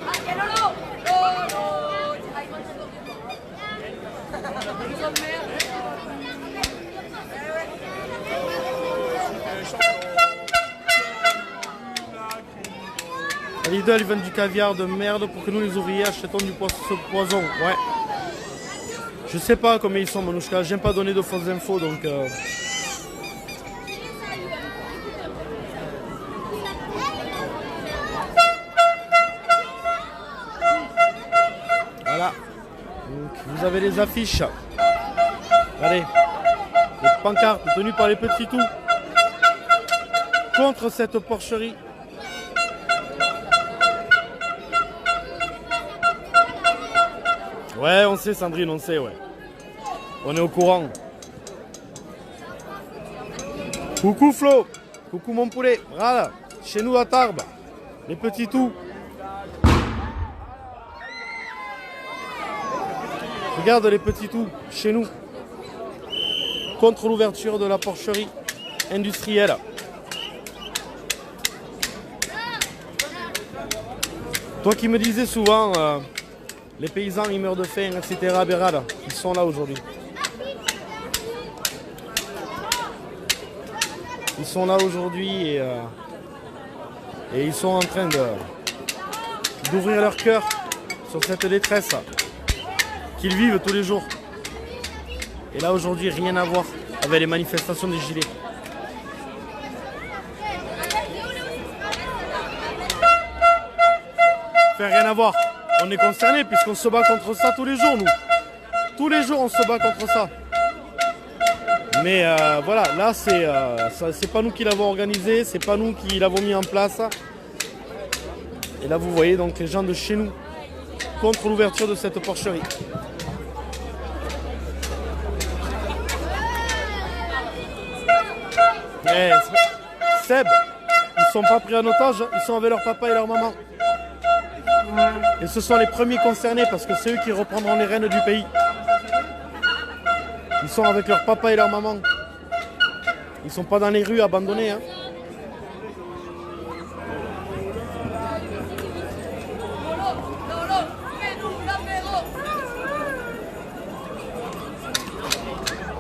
Ah, Lolo! Lolo! Tu vas y manger ton Lidl, ils vendent du caviar de merde pour que nous les ouvriers achetons du poison. Ouais. Je sais pas combien ils sont, Manouchka. J'aime pas donner de fausses infos donc. Voilà. Donc, vous avez les affiches. Allez. Les pancartes tenues par les petits tout. Contre cette porcherie. Ouais, on sait Sandrine, on sait, ouais. On est au courant. Coucou Flo. Coucou mon poulet. Voilà. Chez nous à Tarbes. Les petits tout. Regarde les petits tout. Chez nous. Contre l'ouverture de la porcherie industrielle. Toi qui me disais souvent... les paysans, ils meurent de faim, etc. Bérad, ils sont là aujourd'hui. Ils sont là aujourd'hui et ils sont en train d'ouvrir leur cœur sur cette détresse qu'ils vivent tous les jours. Et là aujourd'hui, rien à voir avec les manifestations des gilets. Fait rien à voir. On est concernés puisqu'on se bat contre ça tous les jours, nous. Tous les jours, on se bat contre ça. Mais voilà, là, c'est pas nous qui l'avons organisé, c'est pas nous qui l'avons mis en place. Et là, vous voyez donc les gens de chez nous contre l'ouverture de cette porcherie. Eh, Seb, ils sont pas pris en otage, ils sont avec leur papa et leur maman. Et ce sont les premiers concernés parce que c'est eux qui reprendront les rênes du pays. Ils sont avec leur papa et leur maman. Ils sont pas dans les rues abandonnés. Hein.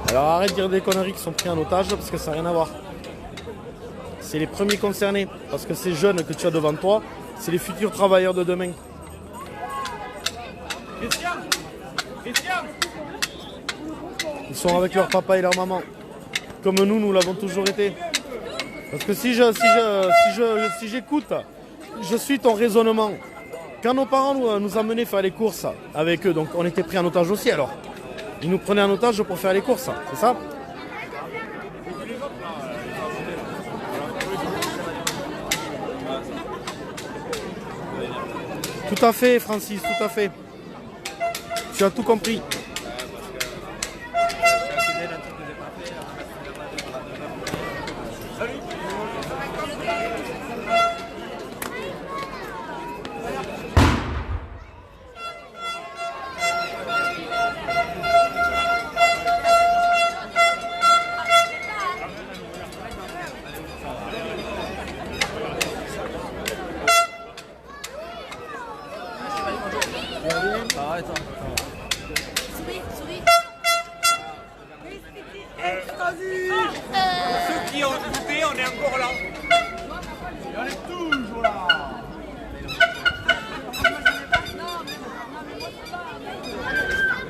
Alors arrête de dire des conneries qui sont pris en otage parce que ça n'a rien à voir. C'est les premiers concernés parce que ces jeunes que tu as devant toi, c'est les futurs travailleurs de demain. Ils sont avec leur papa et leur maman. Comme nous l'avons toujours été. Parce que si j'écoute, je suis ton raisonnement. Quand nos parents nous amenaient faire les courses avec eux, donc on était pris en otage aussi alors. Ils nous prenaient en otage pour faire les courses, c'est ça ? Tout à fait, Francis, tout à fait. Tu as tout compris. Ceux qui ont douté, on est encore là. Et on est toujours là.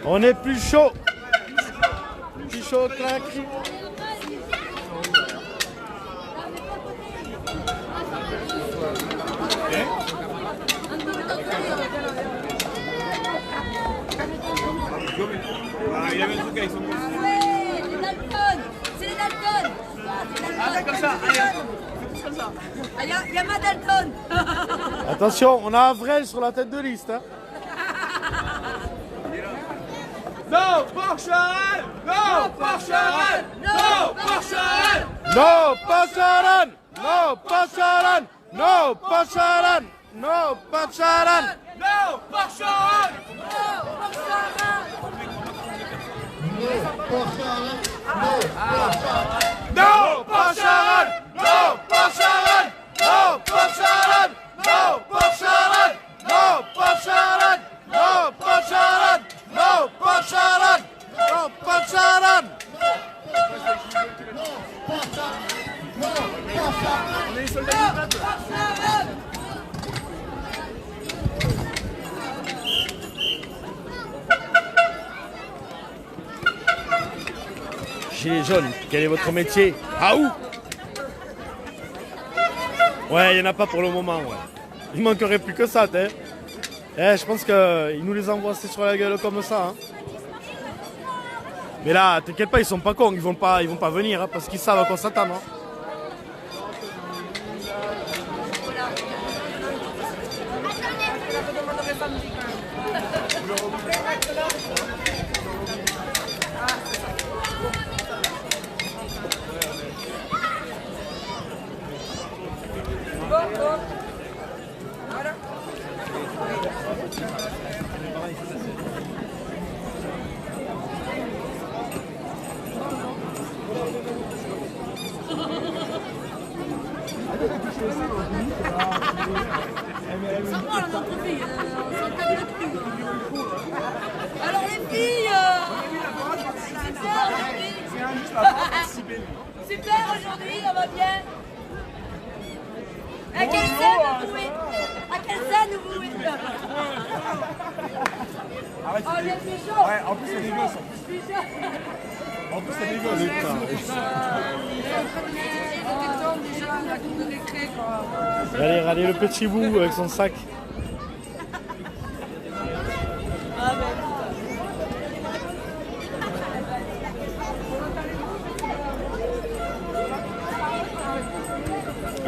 On est plus chaud. Plus chaud que la cri. Ah, il y avait un truc avec son pouce. Ouais, les Dalton. C'est les Dalton. Ah, c'est comme ça. Allez, c'est comme ça. Ah, il y a ma Dalton. Attention, on a Avrel sur la tête de liste. Hein. Non, Porcharan. Non, Porcharan. Non, Porcharan. No Pacharan! No Pacharan! No Pacharan! No Pacharan! Non, Porcharan. No Pacharan! No Pacharan! No Pacharan! No Pacharan! No Pacharan! No Pacharan! No Pacharan! No Pacharan! On est les soldats du peuple. Gilets jaunes, quel est votre métier? Ah où? Ouais, il n'y en a pas pour le moment, ouais. Il manquerait plus que ça, t'es. Je pense qu'ils nous les envoient sur la gueule comme ça. Hein. Mais là, t'inquiète pas, ils sont pas cons, ils vont pas venir hein, parce qu'ils savent à quoi s'attendre. Hein. Alors les filles, super aujourd'hui, on va bien. À quelle scène vous êtes? À quelle scène vous êtes? Oh, il y a plus chaud. Ouais, en plus, c'est des gosses. En plus, c'est des gosses. Regardez le petit bout avec son sac.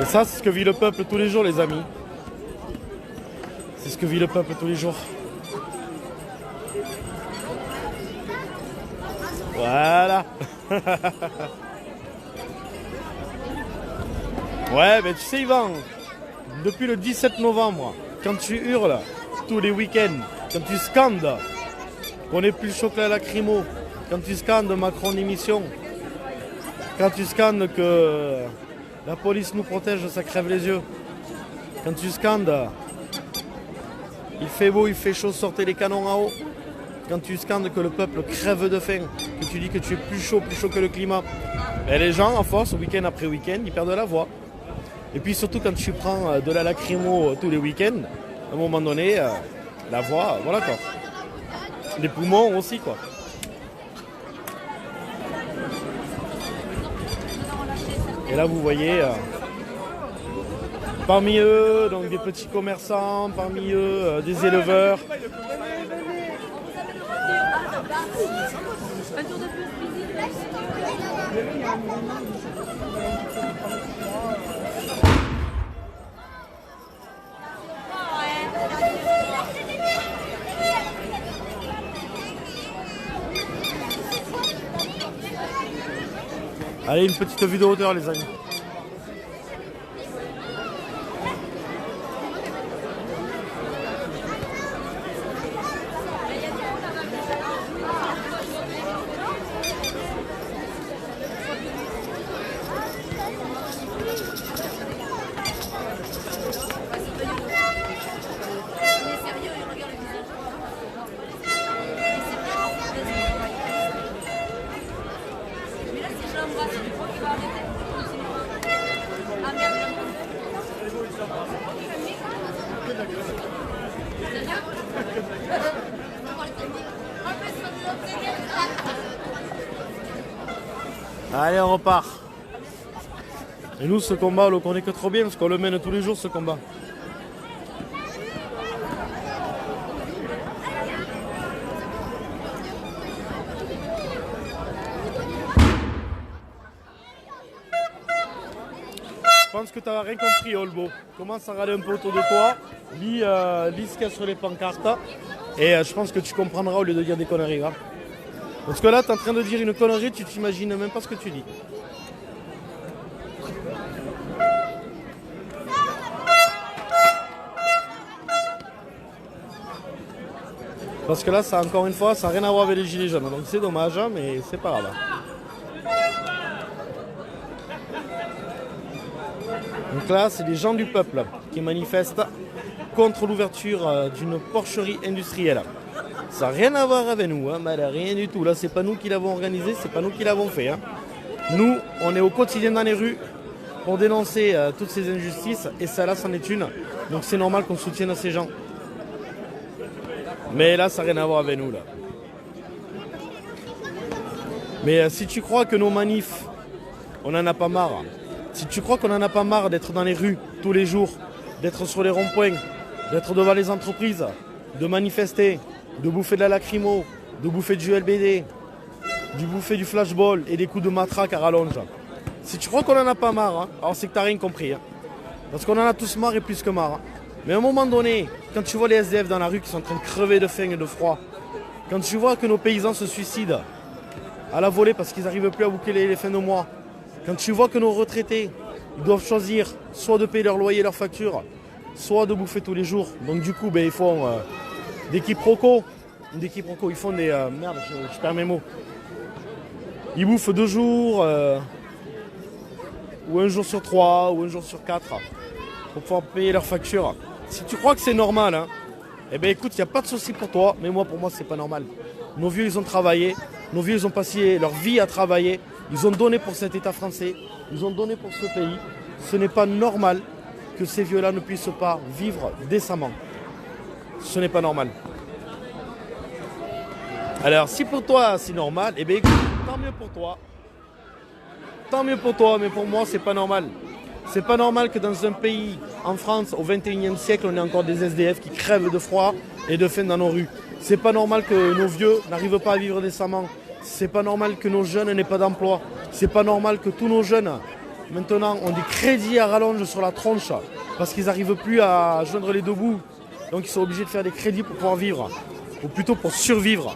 Et ça, c'est ce que vit le peuple tous les jours, les amis. C'est ce que vit le peuple tous les jours. Voilà. Ouais, mais tu sais, Yvan, depuis le 17 novembre, quand tu hurles tous les week-ends, quand tu scandes qu'on est plus chaud que la lacrymo, quand tu scandes Macron d'émission, quand tu scandes que la police nous protège, ça crève les yeux, quand tu scandes il fait beau, il fait chaud, sortez les canons à eau, quand tu scandes que le peuple crève de faim, que tu dis que tu es plus chaud que le climat, et les gens, en force, week-end après week-end, ils perdent la voix. Et puis surtout quand tu prends de la lacrymo tous les week-ends, à un moment donné, la voix, voilà quoi. Les poumons aussi quoi. Et là vous voyez, parmi eux, donc des petits commerçants, parmi eux, des éleveurs. Un tour de plus. Allez, une petite vue de hauteur les amis. l'embrasse, tu crois qu'il va arrêter? Ah merde, il a Allez, on repart. Et nous, ce combat, on le connaît que trop bien parce qu'on le mène tous les jours, ce combat. Je pense que tu n'as rien compris, Olbo. Commence à regarder un peu autour de toi, lis ce qu'il y a sur les pancartes, et je pense que tu comprendras au lieu de dire des conneries. Hein. Parce que là, tu es en train de dire une connerie, tu t'imagines même pas ce que tu dis. Parce que là, ça, encore une fois, ça n'a rien à voir avec les gilets jaunes. Donc c'est dommage, hein, mais c'est pas grave. Donc là, c'est les gens du peuple qui manifestent contre l'ouverture d'une porcherie industrielle. Ça n'a rien à voir avec nous, hein, rien du tout. Là, c'est pas nous qui l'avons organisé, c'est pas nous qui l'avons fait. Hein. Nous, on est au quotidien dans les rues pour dénoncer toutes ces injustices, et ça là, c'en est une. Donc c'est normal qu'on soutienne ces gens. Mais là, ça n'a rien à voir avec nous, là. Mais si tu crois que nos manifs, on n'en a pas marre, si tu crois qu'on n'en a pas marre d'être dans les rues tous les jours, d'être sur les ronds-points, d'être devant les entreprises, de manifester, de bouffer de la lacrymo, de bouffer du LBD, de bouffer du flashball et des coups de matraque à rallonge. Si tu crois qu'on n'en a pas marre, hein, alors c'est que tu n'as rien compris. Hein. Parce qu'on en a tous marre et plus que marre. Hein. Mais à un moment donné, quand tu vois les SDF dans la rue qui sont en train de crever de faim et de froid, quand tu vois que nos paysans se suicident à la volée parce qu'ils n'arrivent plus à boucler les fins de mois, quand tu vois que nos retraités, ils doivent choisir soit de payer leur loyer et leurs factures, soit de bouffer tous les jours. Donc du coup, ils font des quiproquos. Ils font des... merde, je perds mes mots. Ils bouffent 2 jours, ou 1 jour sur 3, ou 1 jour sur 4, pour pouvoir payer leurs factures. Si tu crois que c'est normal, hein, eh bien écoute, il n'y a pas de souci pour toi, mais pour moi, c'est pas normal. Nos vieux, ils ont travaillé, nos vieux, ils ont passé leur vie à travailler, ils ont donné pour cet État français, ils ont donné pour ce pays. Ce n'est pas normal que ces vieux-là ne puissent pas vivre décemment. Ce n'est pas normal. Alors, si pour toi, c'est normal, eh bien écoute, tant mieux pour toi. Tant mieux pour toi, mais pour moi, c'est pas normal. C'est pas normal que dans un pays, en France, au XXIe siècle, on ait encore des SDF qui crèvent de froid et de faim dans nos rues. C'est pas normal que nos vieux n'arrivent pas à vivre décemment. C'est pas normal que nos jeunes n'aient pas d'emploi. C'est pas normal que tous nos jeunes, maintenant, ont des crédits à rallonge sur la tronche parce qu'ils n'arrivent plus à joindre les 2 bouts. Donc ils sont obligés de faire des crédits pour pouvoir vivre, ou plutôt pour survivre.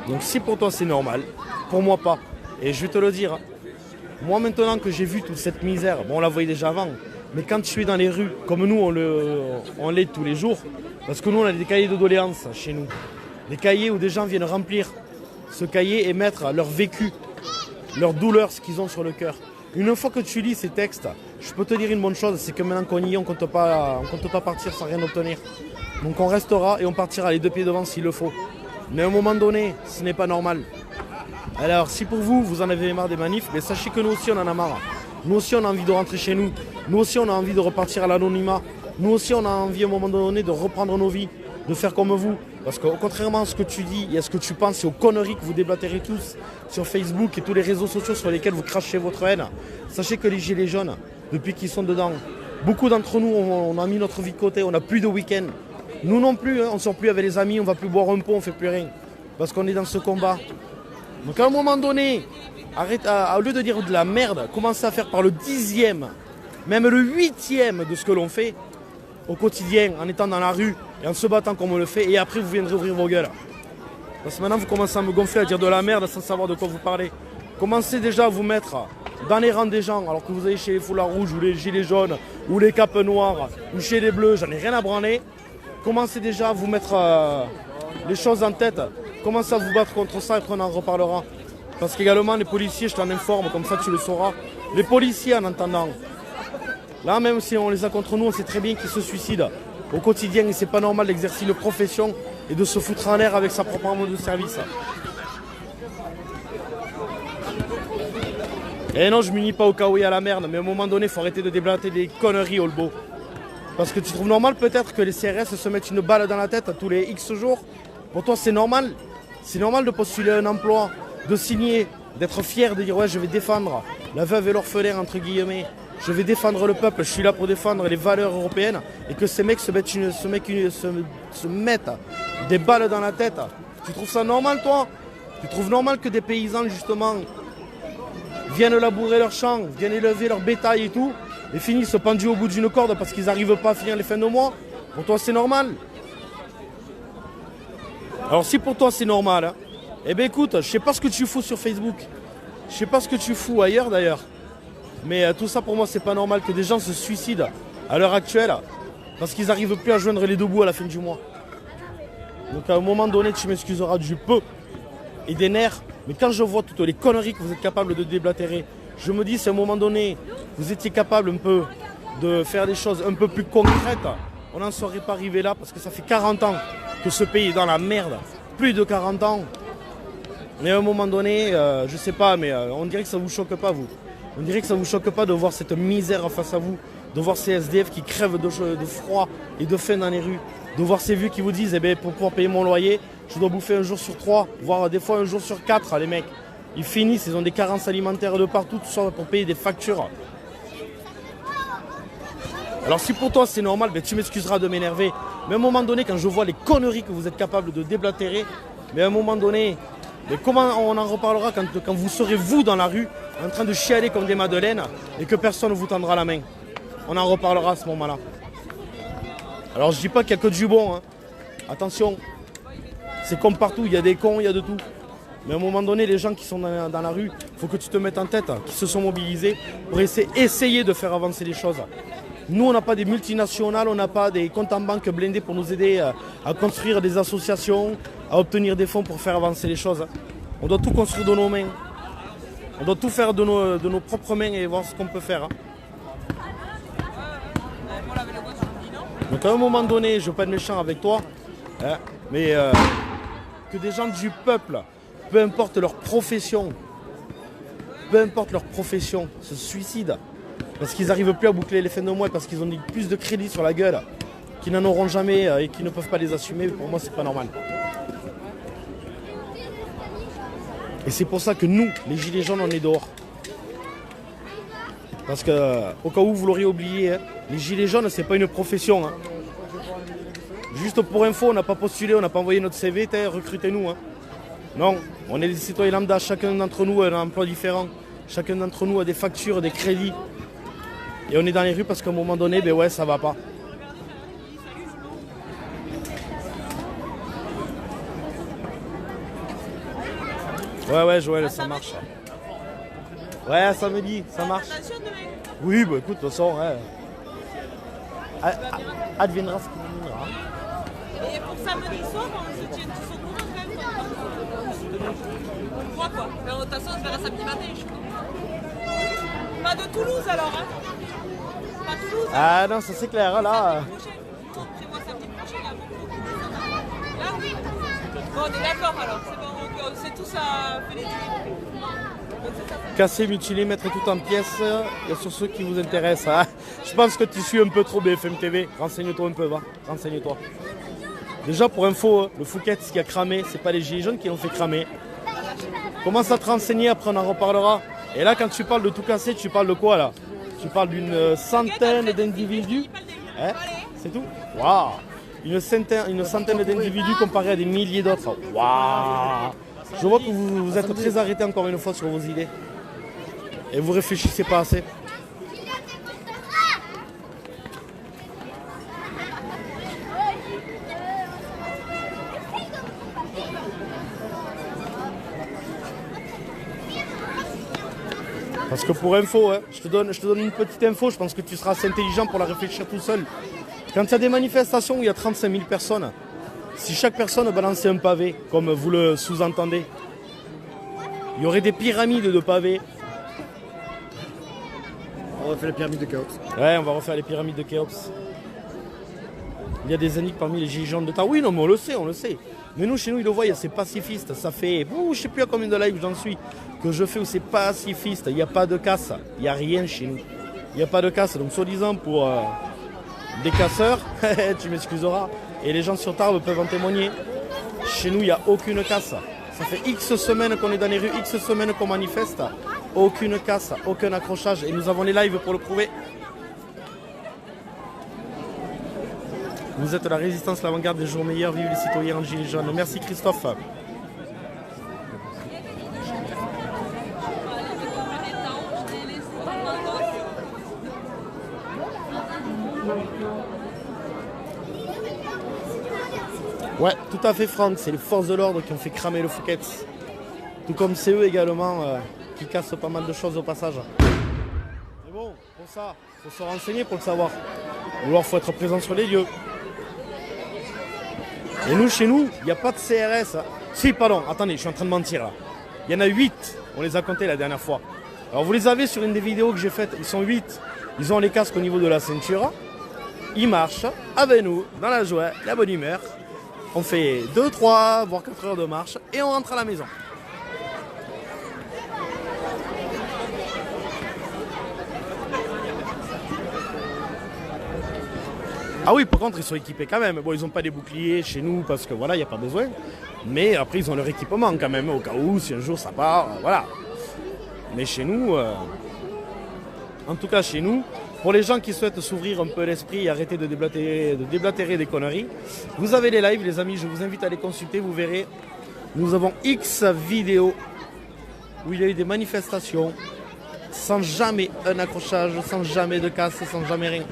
Donc si pour toi c'est normal, pour moi pas. Et je vais te le dire, moi maintenant que j'ai vu toute cette misère, on la voyait déjà avant, mais quand je suis dans les rues, comme nous on l'est tous les jours, parce que nous on a des cahiers de doléances chez nous, des cahiers où des gens viennent remplir ce cahier et mettre leur vécu, leur douleur, ce qu'ils ont sur le cœur. Une fois que tu lis ces textes, je peux te dire une bonne chose, c'est que maintenant qu'on y est, on ne compte pas partir sans rien obtenir. Donc on restera et on partira les 2 pieds devant s'il le faut. Mais à un moment donné, ce n'est pas normal. Alors si pour vous, vous en avez marre des manifs, mais sachez que nous aussi on en a marre. Nous aussi on a envie de rentrer chez nous. Nous aussi on a envie de repartir à l'anonymat. Nous aussi on a envie à un moment donné de reprendre nos vies, de faire comme vous. Parce que contrairement à ce que tu dis et à ce que tu penses et aux conneries que vous déblatérez tous sur Facebook et tous les réseaux sociaux sur lesquels vous crachez votre haine, sachez que les gilets jaunes, depuis qu'ils sont dedans, beaucoup d'entre nous on a mis notre vie de côté, on n'a plus de week-end. Nous non plus, hein, on ne sort plus avec les amis, on ne va plus boire un pot, on ne fait plus rien. Parce qu'on est dans ce combat. Donc à un moment donné, arrête, au lieu de dire de la merde, commencez à faire par le 10e, même le 8e de ce que l'on fait au quotidien, en étant dans la rue et en se battant comme on le fait, et après vous viendrez ouvrir vos gueules. Parce que maintenant vous commencez à me gonfler, à dire de la merde sans savoir de quoi vous parlez. Commencez déjà à vous mettre dans les rangs des gens, alors que vous allez chez les foulards rouges ou les gilets jaunes ou les capes noires ou chez les bleus, j'en ai rien à branler. Commencez déjà à vous mettre les choses en tête. Commencez à vous battre contre ça et après on en reparlera. Parce qu'également les policiers, je t'en informe, comme ça tu le sauras. Les policiers en entendant. Là même si on les a contre nous, on sait très bien qu'ils se suicident au quotidien et c'est pas normal d'exercer une profession et de se foutre en l'air avec sa propre arme de service. Et non, je m'unis pas au chaos et à la merde, mais à un moment donné, il faut arrêter de déblater des conneries, Olbo. Parce que tu trouves normal peut-être que les CRS se mettent une balle dans la tête tous les X jours. Pour toi, c'est normal. C'est normal de postuler un emploi, de signer, d'être fier, de dire ouais, je vais défendre la veuve et l'orphelin, entre guillemets. Je vais défendre le peuple, je suis là pour défendre les valeurs européennes. Et que ces mecs se mettent des balles dans la tête. Tu trouves ça normal, toi? Tu trouves normal que des paysans, justement, viennent labourer leurs champs, viennent élever leur bétail et tout, et finissent pendus au bout d'une corde parce qu'ils n'arrivent pas à finir les fins de mois? Pour toi, c'est normal? Alors si pour toi c'est normal, hein, eh bien écoute, je sais pas ce que tu fous sur Facebook, je sais pas ce que tu fous ailleurs d'ailleurs, mais tout ça pour moi c'est pas normal que des gens se suicident à l'heure actuelle parce qu'ils n'arrivent plus à joindre les deux bouts à la fin du mois. Donc à un moment donné tu m'excuseras du peu et des nerfs, mais quand je vois toutes les conneries que vous êtes capables de déblatérer, je me dis si à un moment donné vous étiez capable un peu de faire des choses un peu plus concrètes, on n'en serait pas arrivé là parce que ça fait 40 ans que ce pays est dans la merde, plus de 40 ans. Mais à un moment donné, je sais pas, mais on dirait que ça vous choque pas, vous. On dirait que ça vous choque pas de voir cette misère face à vous, de voir ces SDF qui crèvent de froid et de faim dans les rues, de voir ces vieux qui vous disent, eh ben, pour pouvoir payer mon loyer, je dois bouffer un jour sur 3, voire des fois un jour sur 4, les mecs. Ils finissent, ils ont des carences alimentaires de partout, tout ça pour payer des factures. Alors si pour toi c'est normal, ben tu m'excuseras de m'énerver. Mais à un moment donné, quand je vois les conneries que vous êtes capables de déblatérer, mais à un moment donné, mais comment on en reparlera quand vous serez vous dans la rue, en train de chialer comme des madeleines et que personne ne vous tendra la main? On en reparlera à ce moment-là. Alors je dis pas qu'il n'y a que du bon, hein. Attention, c'est comme partout, il y a des cons, il y a de tout. Mais à un moment donné, les gens qui sont dans la rue, il faut que tu te mettes en tête, qui se sont mobilisés pour essayer de faire avancer les choses. Nous, on n'a pas des multinationales, on n'a pas des comptes en banque blindés pour nous aider à construire des associations, à obtenir des fonds pour faire avancer les choses. On doit tout construire de nos mains. On doit tout faire de nos propres mains et voir ce qu'on peut faire. Donc à un moment donné, je ne veux pas être méchant avec toi, hein, mais que des gens du peuple, peu importe leur profession, se suicident. Parce qu'ils n'arrivent plus à boucler les fins de mois, parce qu'ils ont plus de crédits sur la gueule, qu'ils n'en auront jamais et qu'ils ne peuvent pas les assumer. Pour moi, c'est pas normal. Et c'est pour ça que nous, les gilets jaunes, on est dehors. Parce que, au cas où vous l'auriez oublié, hein, les gilets jaunes, c'est pas une profession. Hein. Juste pour info, on n'a pas postulé, on n'a pas envoyé notre CV, recrutez-nous. Hein. Non, on est des citoyens lambda, chacun d'entre nous a un emploi différent. Chacun d'entre nous a des factures, des crédits. Et on est dans les rues parce qu'à un moment donné, ben ouais, ça va pas. Ouais, Joël, ça marche. Ouais, samedi, ça marche. Oui, bah écoute, de toute façon, ouais. Adviendra ce qu'il viendra. Et pour samedi soir, on se tient tous au courant quand même. Moi quoi. Mais de toute façon, on se verra samedi matin, je crois. Pas de Toulouse alors, hein. Pas Toulouse. Ah non, ça c'est clair, hein, là. Prévois samedi prochain, là. Là, oui. Bon, on est d'accord alors. C'est bon, on sait tous à faire les dîners. Casser, mutiler, mettre tout en pièces, et sur ceux qui vous intéressent. Hein. Je pense que tu suis un peu trop BFM TV. Renseigne-toi un peu, va. Renseigne-toi. Déjà, pour info, le Fouquet, ce qui a cramé, c'est pas les gilets jaunes qui l'ont fait cramer. Commence à te renseigner, après on en reparlera. Et là, quand tu parles de tout casser, tu parles de quoi, là? Tu parles d'une centaine d'individus. Hein? C'est tout? Waouh! Une centaine d'individus comparés à des milliers d'autres. Waouh! Je vois que vous êtes très arrêtés encore une fois sur vos idées. Et vous réfléchissez pas assez. Parce que pour info, hein, je te donne une petite info, je pense que tu seras assez intelligent pour la réfléchir tout seul. Quand il y a des manifestations où il y a 35 000 personnes, si chaque personne balançait un pavé, comme vous le sous-entendez, il y aurait des pyramides de pavés. On va faire les pyramides de Khéops. Ouais, on va refaire les pyramides de Khéops. Il y a des énigmes parmi les gilets jaunes de Tarbes. Oui, non, mais on le sait, on le sait. Mais nous, chez nous, ils le voient, c'est pacifiste. Ça fait, je ne sais plus à combien de lives j'en suis, que je fais où c'est pacifiste. Il n'y a pas de casse. Il n'y a rien chez nous. Il n'y a pas de casse. Donc, soi-disant, pour des casseurs, tu m'excuseras, et les gens sur Tarbes peuvent en témoigner. Chez nous, il n'y a aucune casse. Ça fait X semaines qu'on est dans les rues, X semaines qu'on manifeste. Aucune casse, aucun accrochage. Et nous avons les lives pour le prouver. Vous êtes la résistance, l'avant-garde des jours meilleurs. Vive les citoyens en gilets jaunes. Merci Christophe. Ouais, tout à fait Franck, c'est les forces de l'ordre qui ont fait cramer le Fouquet. Tout comme c'est eux également qui cassent pas mal de choses au passage. Mais bon, pour ça, il faut se renseigner pour le savoir. Ou alors il faut être présent sur les lieux. Et nous, chez nous, il n'y a pas de CRS. Si, pardon, attendez, je suis en train de mentir là. Il y en a 8, on les a comptés la dernière fois. Alors vous les avez sur une des vidéos que j'ai faites, ils sont 8. Ils ont les casques au niveau de la ceinture. Ils marchent avec nous, dans la joie, la bonne humeur. On fait 2, 3, voire 4 heures de marche et on rentre à la maison. Ah oui, par contre, ils sont équipés quand même. Bon, ils n'ont pas des boucliers chez nous parce que voilà, il n'y a pas besoin. Mais après, ils ont leur équipement quand même, au cas où, si un jour ça part, voilà. Mais chez nous, en tout cas chez nous, pour les gens qui souhaitent s'ouvrir un peu l'esprit et arrêter de déblatérer des conneries, vous avez les lives, les amis, je vous invite à les consulter, vous verrez. Nous avons X vidéos où il y a eu des manifestations sans jamais un accrochage, sans jamais de casse, sans jamais rien.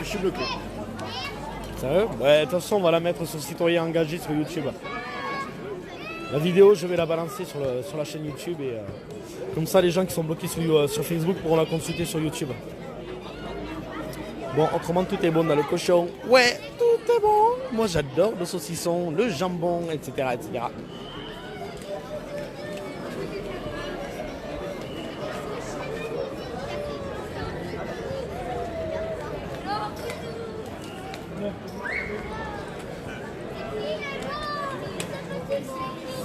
Je suis bloqué. Sérieux? Ouais, de toute façon, on va la mettre sur Citoyen Engagé sur YouTube. La vidéo, je vais la balancer sur la chaîne YouTube. Et comme ça, les gens qui sont bloqués sur Facebook pourront la consulter sur YouTube. Bon, autrement, tout est bon dans le cochon. Ouais, tout est bon. Moi, j'adore le saucisson, le jambon, etc., etc.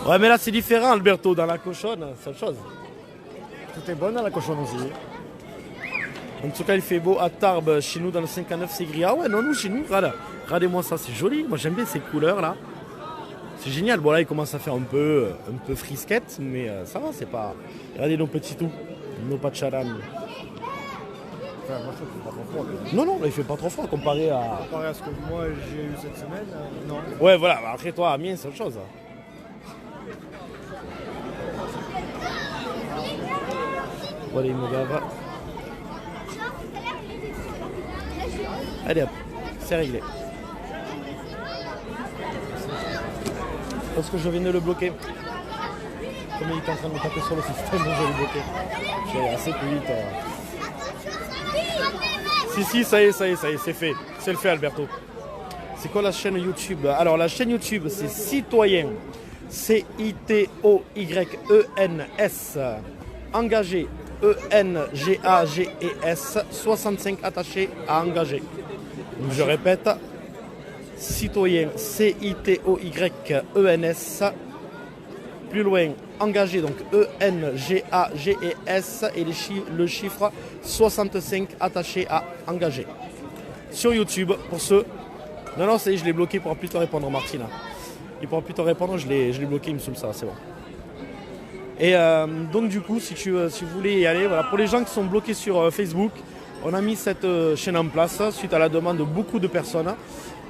Ouais, mais là c'est différent, Alberto, dans la cochonne, c'est autre chose. Tout est bon dans la cochonne aussi. En tout cas, il fait beau à Tarbes, chez nous dans le 59, c'est gris. Ah ouais, non, nous, chez nous, regardez-moi ça, c'est joli. Moi, j'aime bien ces couleurs là. C'est génial. Bon, là, il commence à faire un peu frisquette, mais ça va, c'est pas. Regardez nos petits tout, nos pacharan. Enfin, moi, je trouve qu'il fait pas trop froid. Non, non, il fait pas trop froid comparé à. Comparé à ce que moi j'ai eu cette semaine, non. Ouais, voilà, après toi, Amiens, c'est autre chose. Voilà, il me gave. Allez hop, c'est réglé. Parce que je viens de le bloquer. Comme il est en train de me taper sur le système, je vais le bloquer. Je vais assez plus vite. Si, ça y est, c'est fait. C'est le fait, Alberto. C'est quoi la chaîne YouTube? Alors, la chaîne YouTube, c'est Citoyen. C-I-T-O-Y-E-N-S. Engagé. E-N-G-A-G-E-S. 65 attachés à engager. Donc, je répète. Citoyen. C-I-T-O-Y-E-N-S. Plus loin, engagé. Donc E-N-G-A-G-E-S. Et le chiffre 65 attaché à engager. Sur YouTube, pour ceux. Non, ça y est, je l'ai bloqué, il ne pourra plus te répondre, Martina. Il ne pourra plus te répondre, je l'ai bloqué, il me semble ça, c'est bon. Et donc du coup, si vous voulez y aller, voilà, pour les gens qui sont bloqués sur Facebook, on a mis cette chaîne en place suite à la demande de beaucoup de personnes.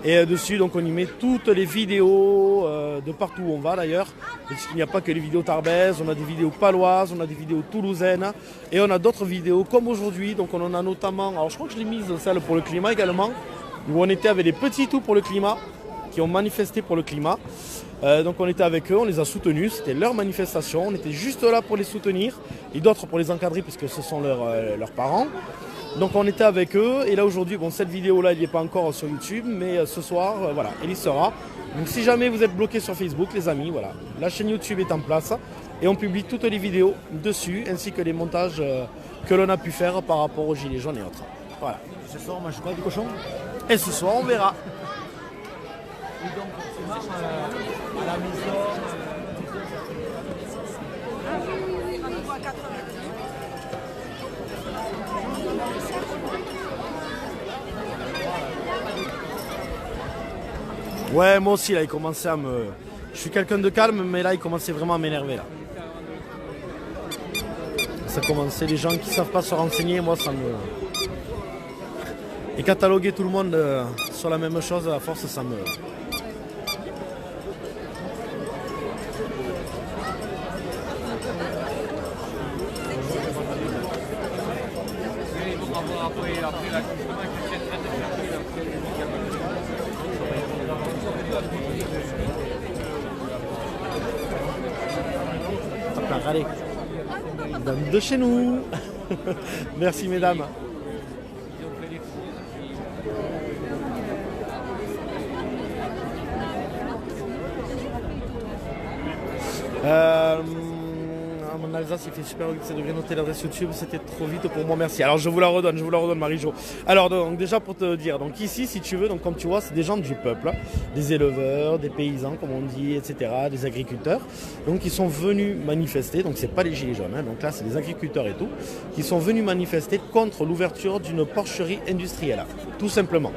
Et dessus, donc, on y met toutes les vidéos de partout où on va d'ailleurs. Parce qu'il n'y a pas que les vidéos tarbaises, on a des vidéos paloises, on a des vidéos toulousaines. Et on a d'autres vidéos comme aujourd'hui. Donc on en a notamment, alors je crois que je l'ai mise celle pour le climat également. Où on était avec des petits tout pour le climat, qui ont manifesté pour le climat. Donc on était avec eux, on les a soutenus, c'était leur manifestation, on était juste là pour les soutenir et d'autres pour les encadrer puisque ce sont leurs parents. Donc on était avec eux et là aujourd'hui, bon cette vidéo là il n'y est pas encore sur YouTube mais ce soir voilà, elle y sera. Donc si jamais vous êtes bloqué sur Facebook les amis, voilà, la chaîne YouTube est en place et on publie toutes les vidéos dessus ainsi que les montages que l'on a pu faire par rapport aux gilets jaunes et autres. Voilà. Ce soir, on mange quoi, du cochon? Et ce soir on verra. Et donc, forcément, à la maison. Ouais, moi aussi, là, il commençait à me... Je suis quelqu'un de calme, mais là, il commençait vraiment à m'énerver, là. Ça commençait, les gens qui ne savent pas se renseigner, moi, ça me... Et cataloguer tout le monde sur la même chose, à force, ça me... Hop là, allez. Dame de chez nous. Merci mesdames. En Alsace, il fait super 8 degrés. Notez l'adresse YouTube, c'était trop vite pour moi, merci. Alors je vous la redonne Marie-Jo. Alors donc déjà pour te dire, donc ici si tu veux, donc comme tu vois, c'est des gens du peuple, des éleveurs, des paysans comme on dit, etc., des agriculteurs. Donc ils sont venus manifester, donc c'est pas les gilets jaunes, donc là c'est des agriculteurs et tout, qui sont venus manifester contre l'ouverture d'une porcherie industrielle, tout simplement.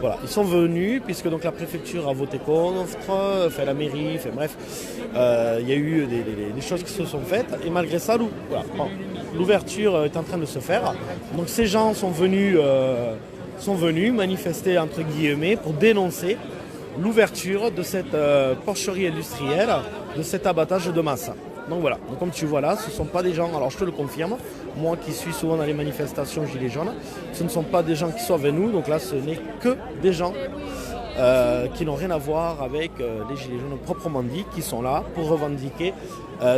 Voilà, ils sont venus puisque donc la préfecture a voté contre, enfin la mairie, enfin bref, il y a eu des choses qui se sont faites et malgré ça, l'ouverture est en train de se faire. Donc ces gens sont venus manifester entre guillemets pour dénoncer l'ouverture de cette porcherie industrielle, de cet abattage de masse. Donc voilà, donc comme tu vois là, ce ne sont pas des gens, alors je te le confirme, moi qui suis souvent dans les manifestations gilets jaunes, ce ne sont pas des gens qui sont avec nous, donc là ce n'est que des gens qui n'ont rien à voir avec les gilets jaunes proprement dit, qui sont là pour revendiquer,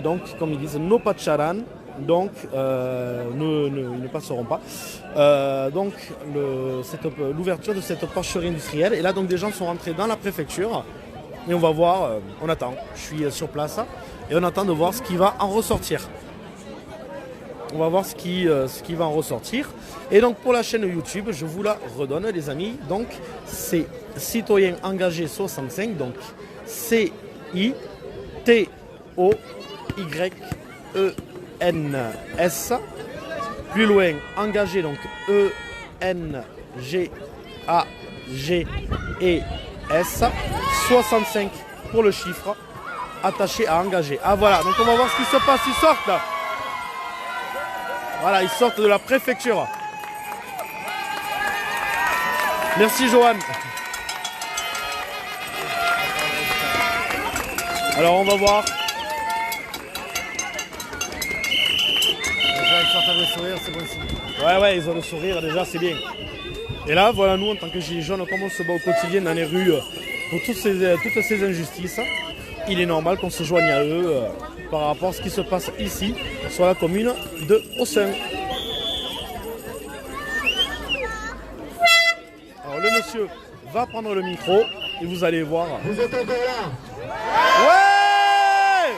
donc comme ils disent, nos pacharan, donc ils ne passeront pas. Donc l'ouverture de cette porcherie industrielle, et là donc des gens sont rentrés dans la préfecture, et on va voir, on attend, je suis sur place. Et on attend de voir ce qui va en ressortir. On va voir ce qui va en ressortir. Et donc pour la chaîne YouTube, je vous la redonne les amis. Donc c'est Citoyen Engagé 65. Donc CITOYENS. Plus loin, engagé, donc ENGAGES. 65 pour le chiffre. Attaché à engager. Ah voilà, donc on va voir ce qui se passe, ils sortent. Voilà, ils sortent de la préfecture. Merci Johan. Alors on va voir. Déjà, ils sortent avec le sourire, c'est bon signe. Ouais, ils ont le sourire déjà, c'est bien. Et là, voilà, nous en tant que gilets jaunes, comme on se bat au quotidien dans les rues pour toutes ces injustices, il est normal qu'on se joigne à eux par rapport à ce qui se passe ici, sur la commune de Hossun. Alors le monsieur va prendre le micro et vous allez voir. Vous êtes encore là? Ouais!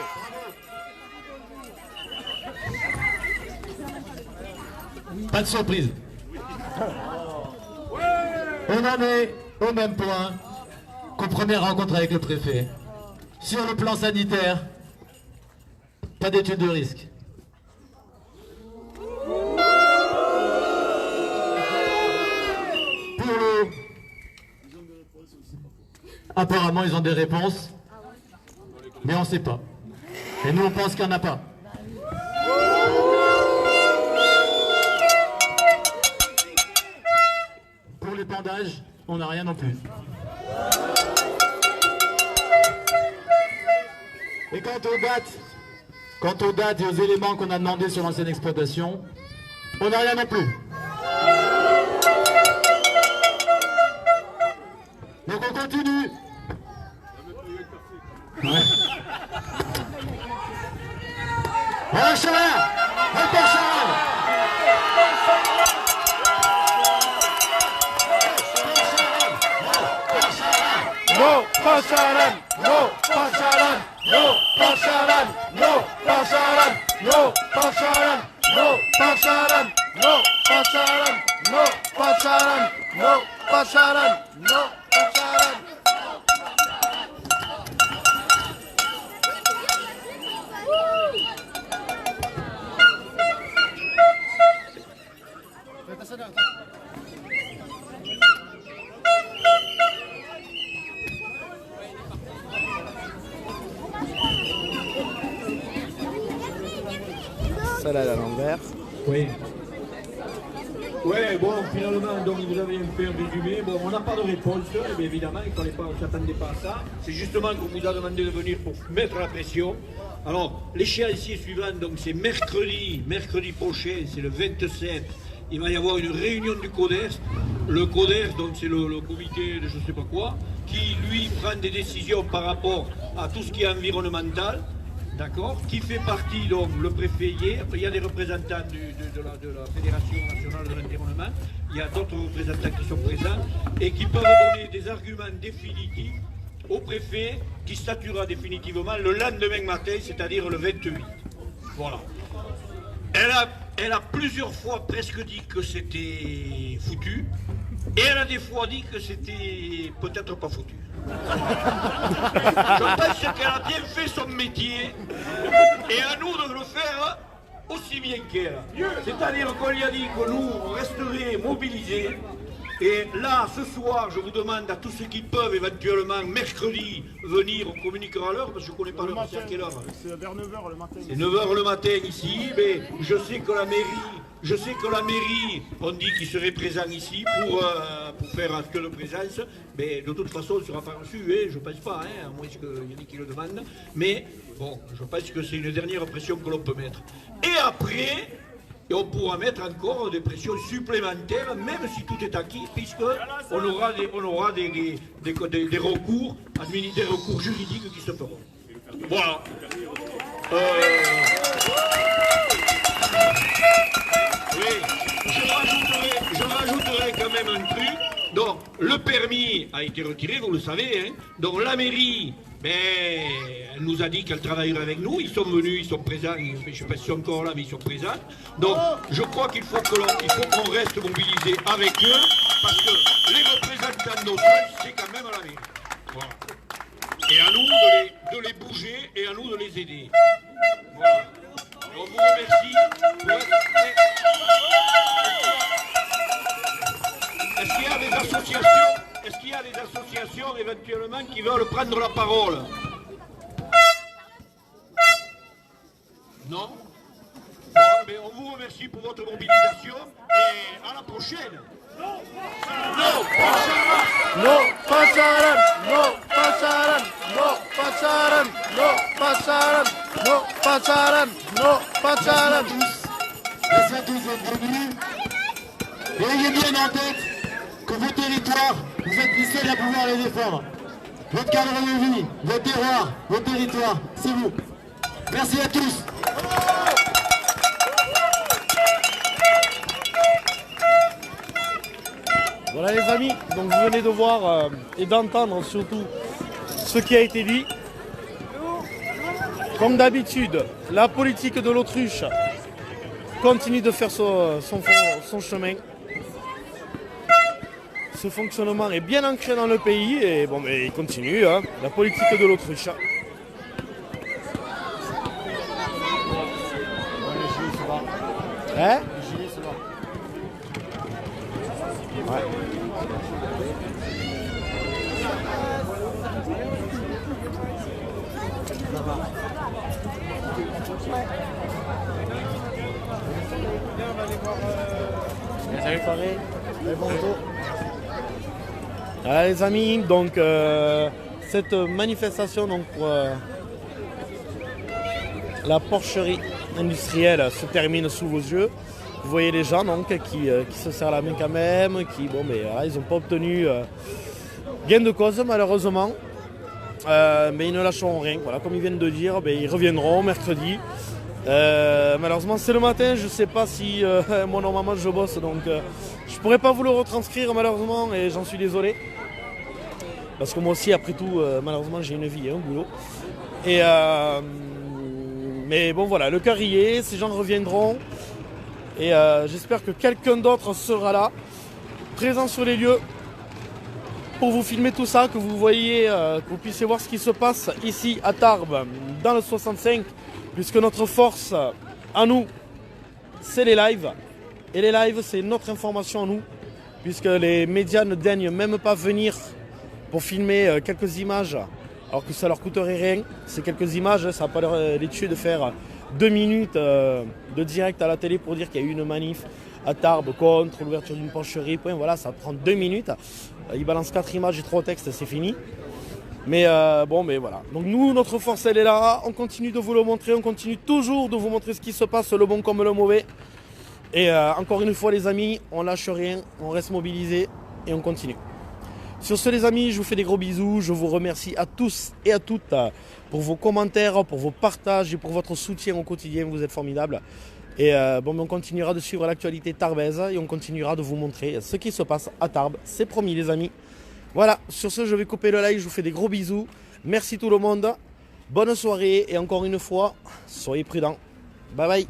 Pas de surprise. On en est au même point qu'aux premières rencontres avec le préfet. Sur le plan sanitaire, pas d'étude de risque. Pour l'eau, apparemment ils ont des réponses, mais on ne sait pas. Et nous on pense qu'il n'y en a pas. Pour l'épandage, on n'a rien non plus. Et quant aux dates et aux éléments qu'on a demandé sur l'ancienne exploitation, on n'a rien non plus. Donc on continue. Ouais. Voilà Charan, encore Charan. No, pas Charan. No, pas Charan. No, pas Charan. No, pas Charan. No, pas Charan. No, pas Charan. No, pas Charan. No, pas Charan. No, pas Charan. No, pas Charan. Ça là à l'envers. Oui. Ouais, bon, finalement, donc vous avez un peu un résumé. Bon, on n'a pas de réponse, mais évidemment, on ne s'attendait pas à ça. C'est justement qu'on vous a demandé de venir pour mettre la pression. Alors, l'échéancier suivant, donc c'est mercredi prochain, c'est le 27. Il va y avoir une réunion du CODERS. Le CODERS, donc c'est le comité de je ne sais pas quoi, qui lui prend des décisions par rapport à tout ce qui est environnemental. D'accord, qui fait partie, donc, le préfet hier, il y a des représentants de la Fédération nationale de l'environnement, il y a d'autres représentants qui sont présents et qui peuvent donner des arguments définitifs au préfet qui statuera définitivement le lendemain matin, c'est-à-dire le 28. Voilà. Elle a plusieurs fois presque dit que c'était foutu et elle a des fois dit que c'était peut-être pas foutu. Je pense qu'elle a bien fait son métier et à nous de le faire aussi bien qu'elle. C'est-à-dire qu'on lui a dit que nous on resterait mobilisés. Et là, ce soir, je vous demande à tous ceux qui peuvent éventuellement mercredi venir, on communiquera à l'heure parce que je ne connais pas l'heure, c'est à quelle heure? C'est vers 9h le matin. C'est 9h le matin ici, mais je sais que la mairie, on dit qu'il serait présent ici pour faire acte de présence, mais de toute façon, on ne sera pas reçu, hein, je ne pense pas, hein, à moins qu'il y en ait qui le demandent. Mais bon, je pense que c'est une dernière pression que l'on peut mettre. Et après, on pourra mettre encore des pressions supplémentaires, même si tout est acquis, puisqu'on aura des recours, des recours juridiques qui se feront. Voilà. Oui, je rajouterai quand même un truc. Donc, le permis a été retiré, vous le savez. Hein. Donc, la mairie, elle nous a dit qu'elle travaillerait avec nous. Ils sont venus, ils sont présents. Je ne sais pas s'ils sont encore là, mais ils sont présents. Donc, je crois qu'il faut qu'on reste mobilisés avec eux, parce que les représentants d'Autriche, c'est quand même la mairie. Voilà. Et à nous de les bouger et à nous de les aider. Voilà. On vous remercie. Est-ce qu'il y a des associations éventuellement qui veulent prendre la parole? Non? Bon, mais on vous remercie pour votre mobilisation et à la prochaine. Non, pas Charan. No, pas Charan. No, pas Charan. No, pas Charan. No, pas Charan. No, pas Charan. No, pas Charan. Merci à tous d'être venus. Et ayez bien en tête que vos territoires, vous êtes les seuls à pouvoir les défendre. Votre cadre de vie, votre terroir, vos territoires, c'est vous. Merci à tous. Voilà les amis, donc vous venez de voir et d'entendre surtout ce qui a été dit. Comme d'habitude, la politique de l'autruche continue de faire son chemin. Ce fonctionnement est bien ancré dans le pays et bon, mais il continue, hein, la politique de l'autruche. Hein? Ouais. Voilà les amis, donc cette manifestation donc, pour la porcherie industrielle se termine sous vos yeux. Vous voyez les gens donc, qui se serrent la main quand même, qui bon, mais, voilà, ils n'ont pas obtenu gain de cause malheureusement. Mais ils ne lâcheront rien. Voilà, comme ils viennent de dire, ils reviendront mercredi Malheureusement c'est le matin, je sais pas si moi normalement je bosse, donc je pourrais pas vous le retranscrire malheureusement et j'en suis désolé. Parce que moi aussi après tout malheureusement j'ai une vie, un boulot. Et mais bon voilà, le cœur y est, ces gens reviendront. Et j'espère que quelqu'un d'autre sera là, présent sur les lieux, pour vous filmer tout ça, que vous voyez, que vous puissiez voir ce qui se passe ici à Tarbes, dans le 65, puisque notre force à nous, c'est les lives. Et les lives, c'est notre information à nous, puisque les médias ne daignent même pas venir pour filmer quelques images, alors que ça leur coûterait rien. Ces quelques images, ça va pas les tuer de faire 2 minutes de direct à la télé pour dire qu'il y a eu une manif à Tarbes contre l'ouverture d'une porcherie. Voilà, ça prend 2 minutes. Ils balancent 4 images et 3 textes, c'est fini. Mais bon, mais voilà. Donc nous, notre force, elle est là. On continue de vous le montrer. On continue toujours de vous montrer ce qui se passe, le bon comme le mauvais. Et encore une fois, les amis, on lâche rien. On reste mobilisés et on continue. Sur ce, les amis, je vous fais des gros bisous. Je vous remercie à tous et à toutes pour vos commentaires, pour vos partages et pour votre soutien au quotidien. Vous êtes formidables. Et bon, on continuera de suivre l'actualité tarbaise et on continuera de vous montrer ce qui se passe à Tarbes. C'est promis, les amis. Voilà, sur ce, je vais couper le live. Je vous fais des gros bisous. Merci tout le monde. Bonne soirée et encore une fois, soyez prudents. Bye bye.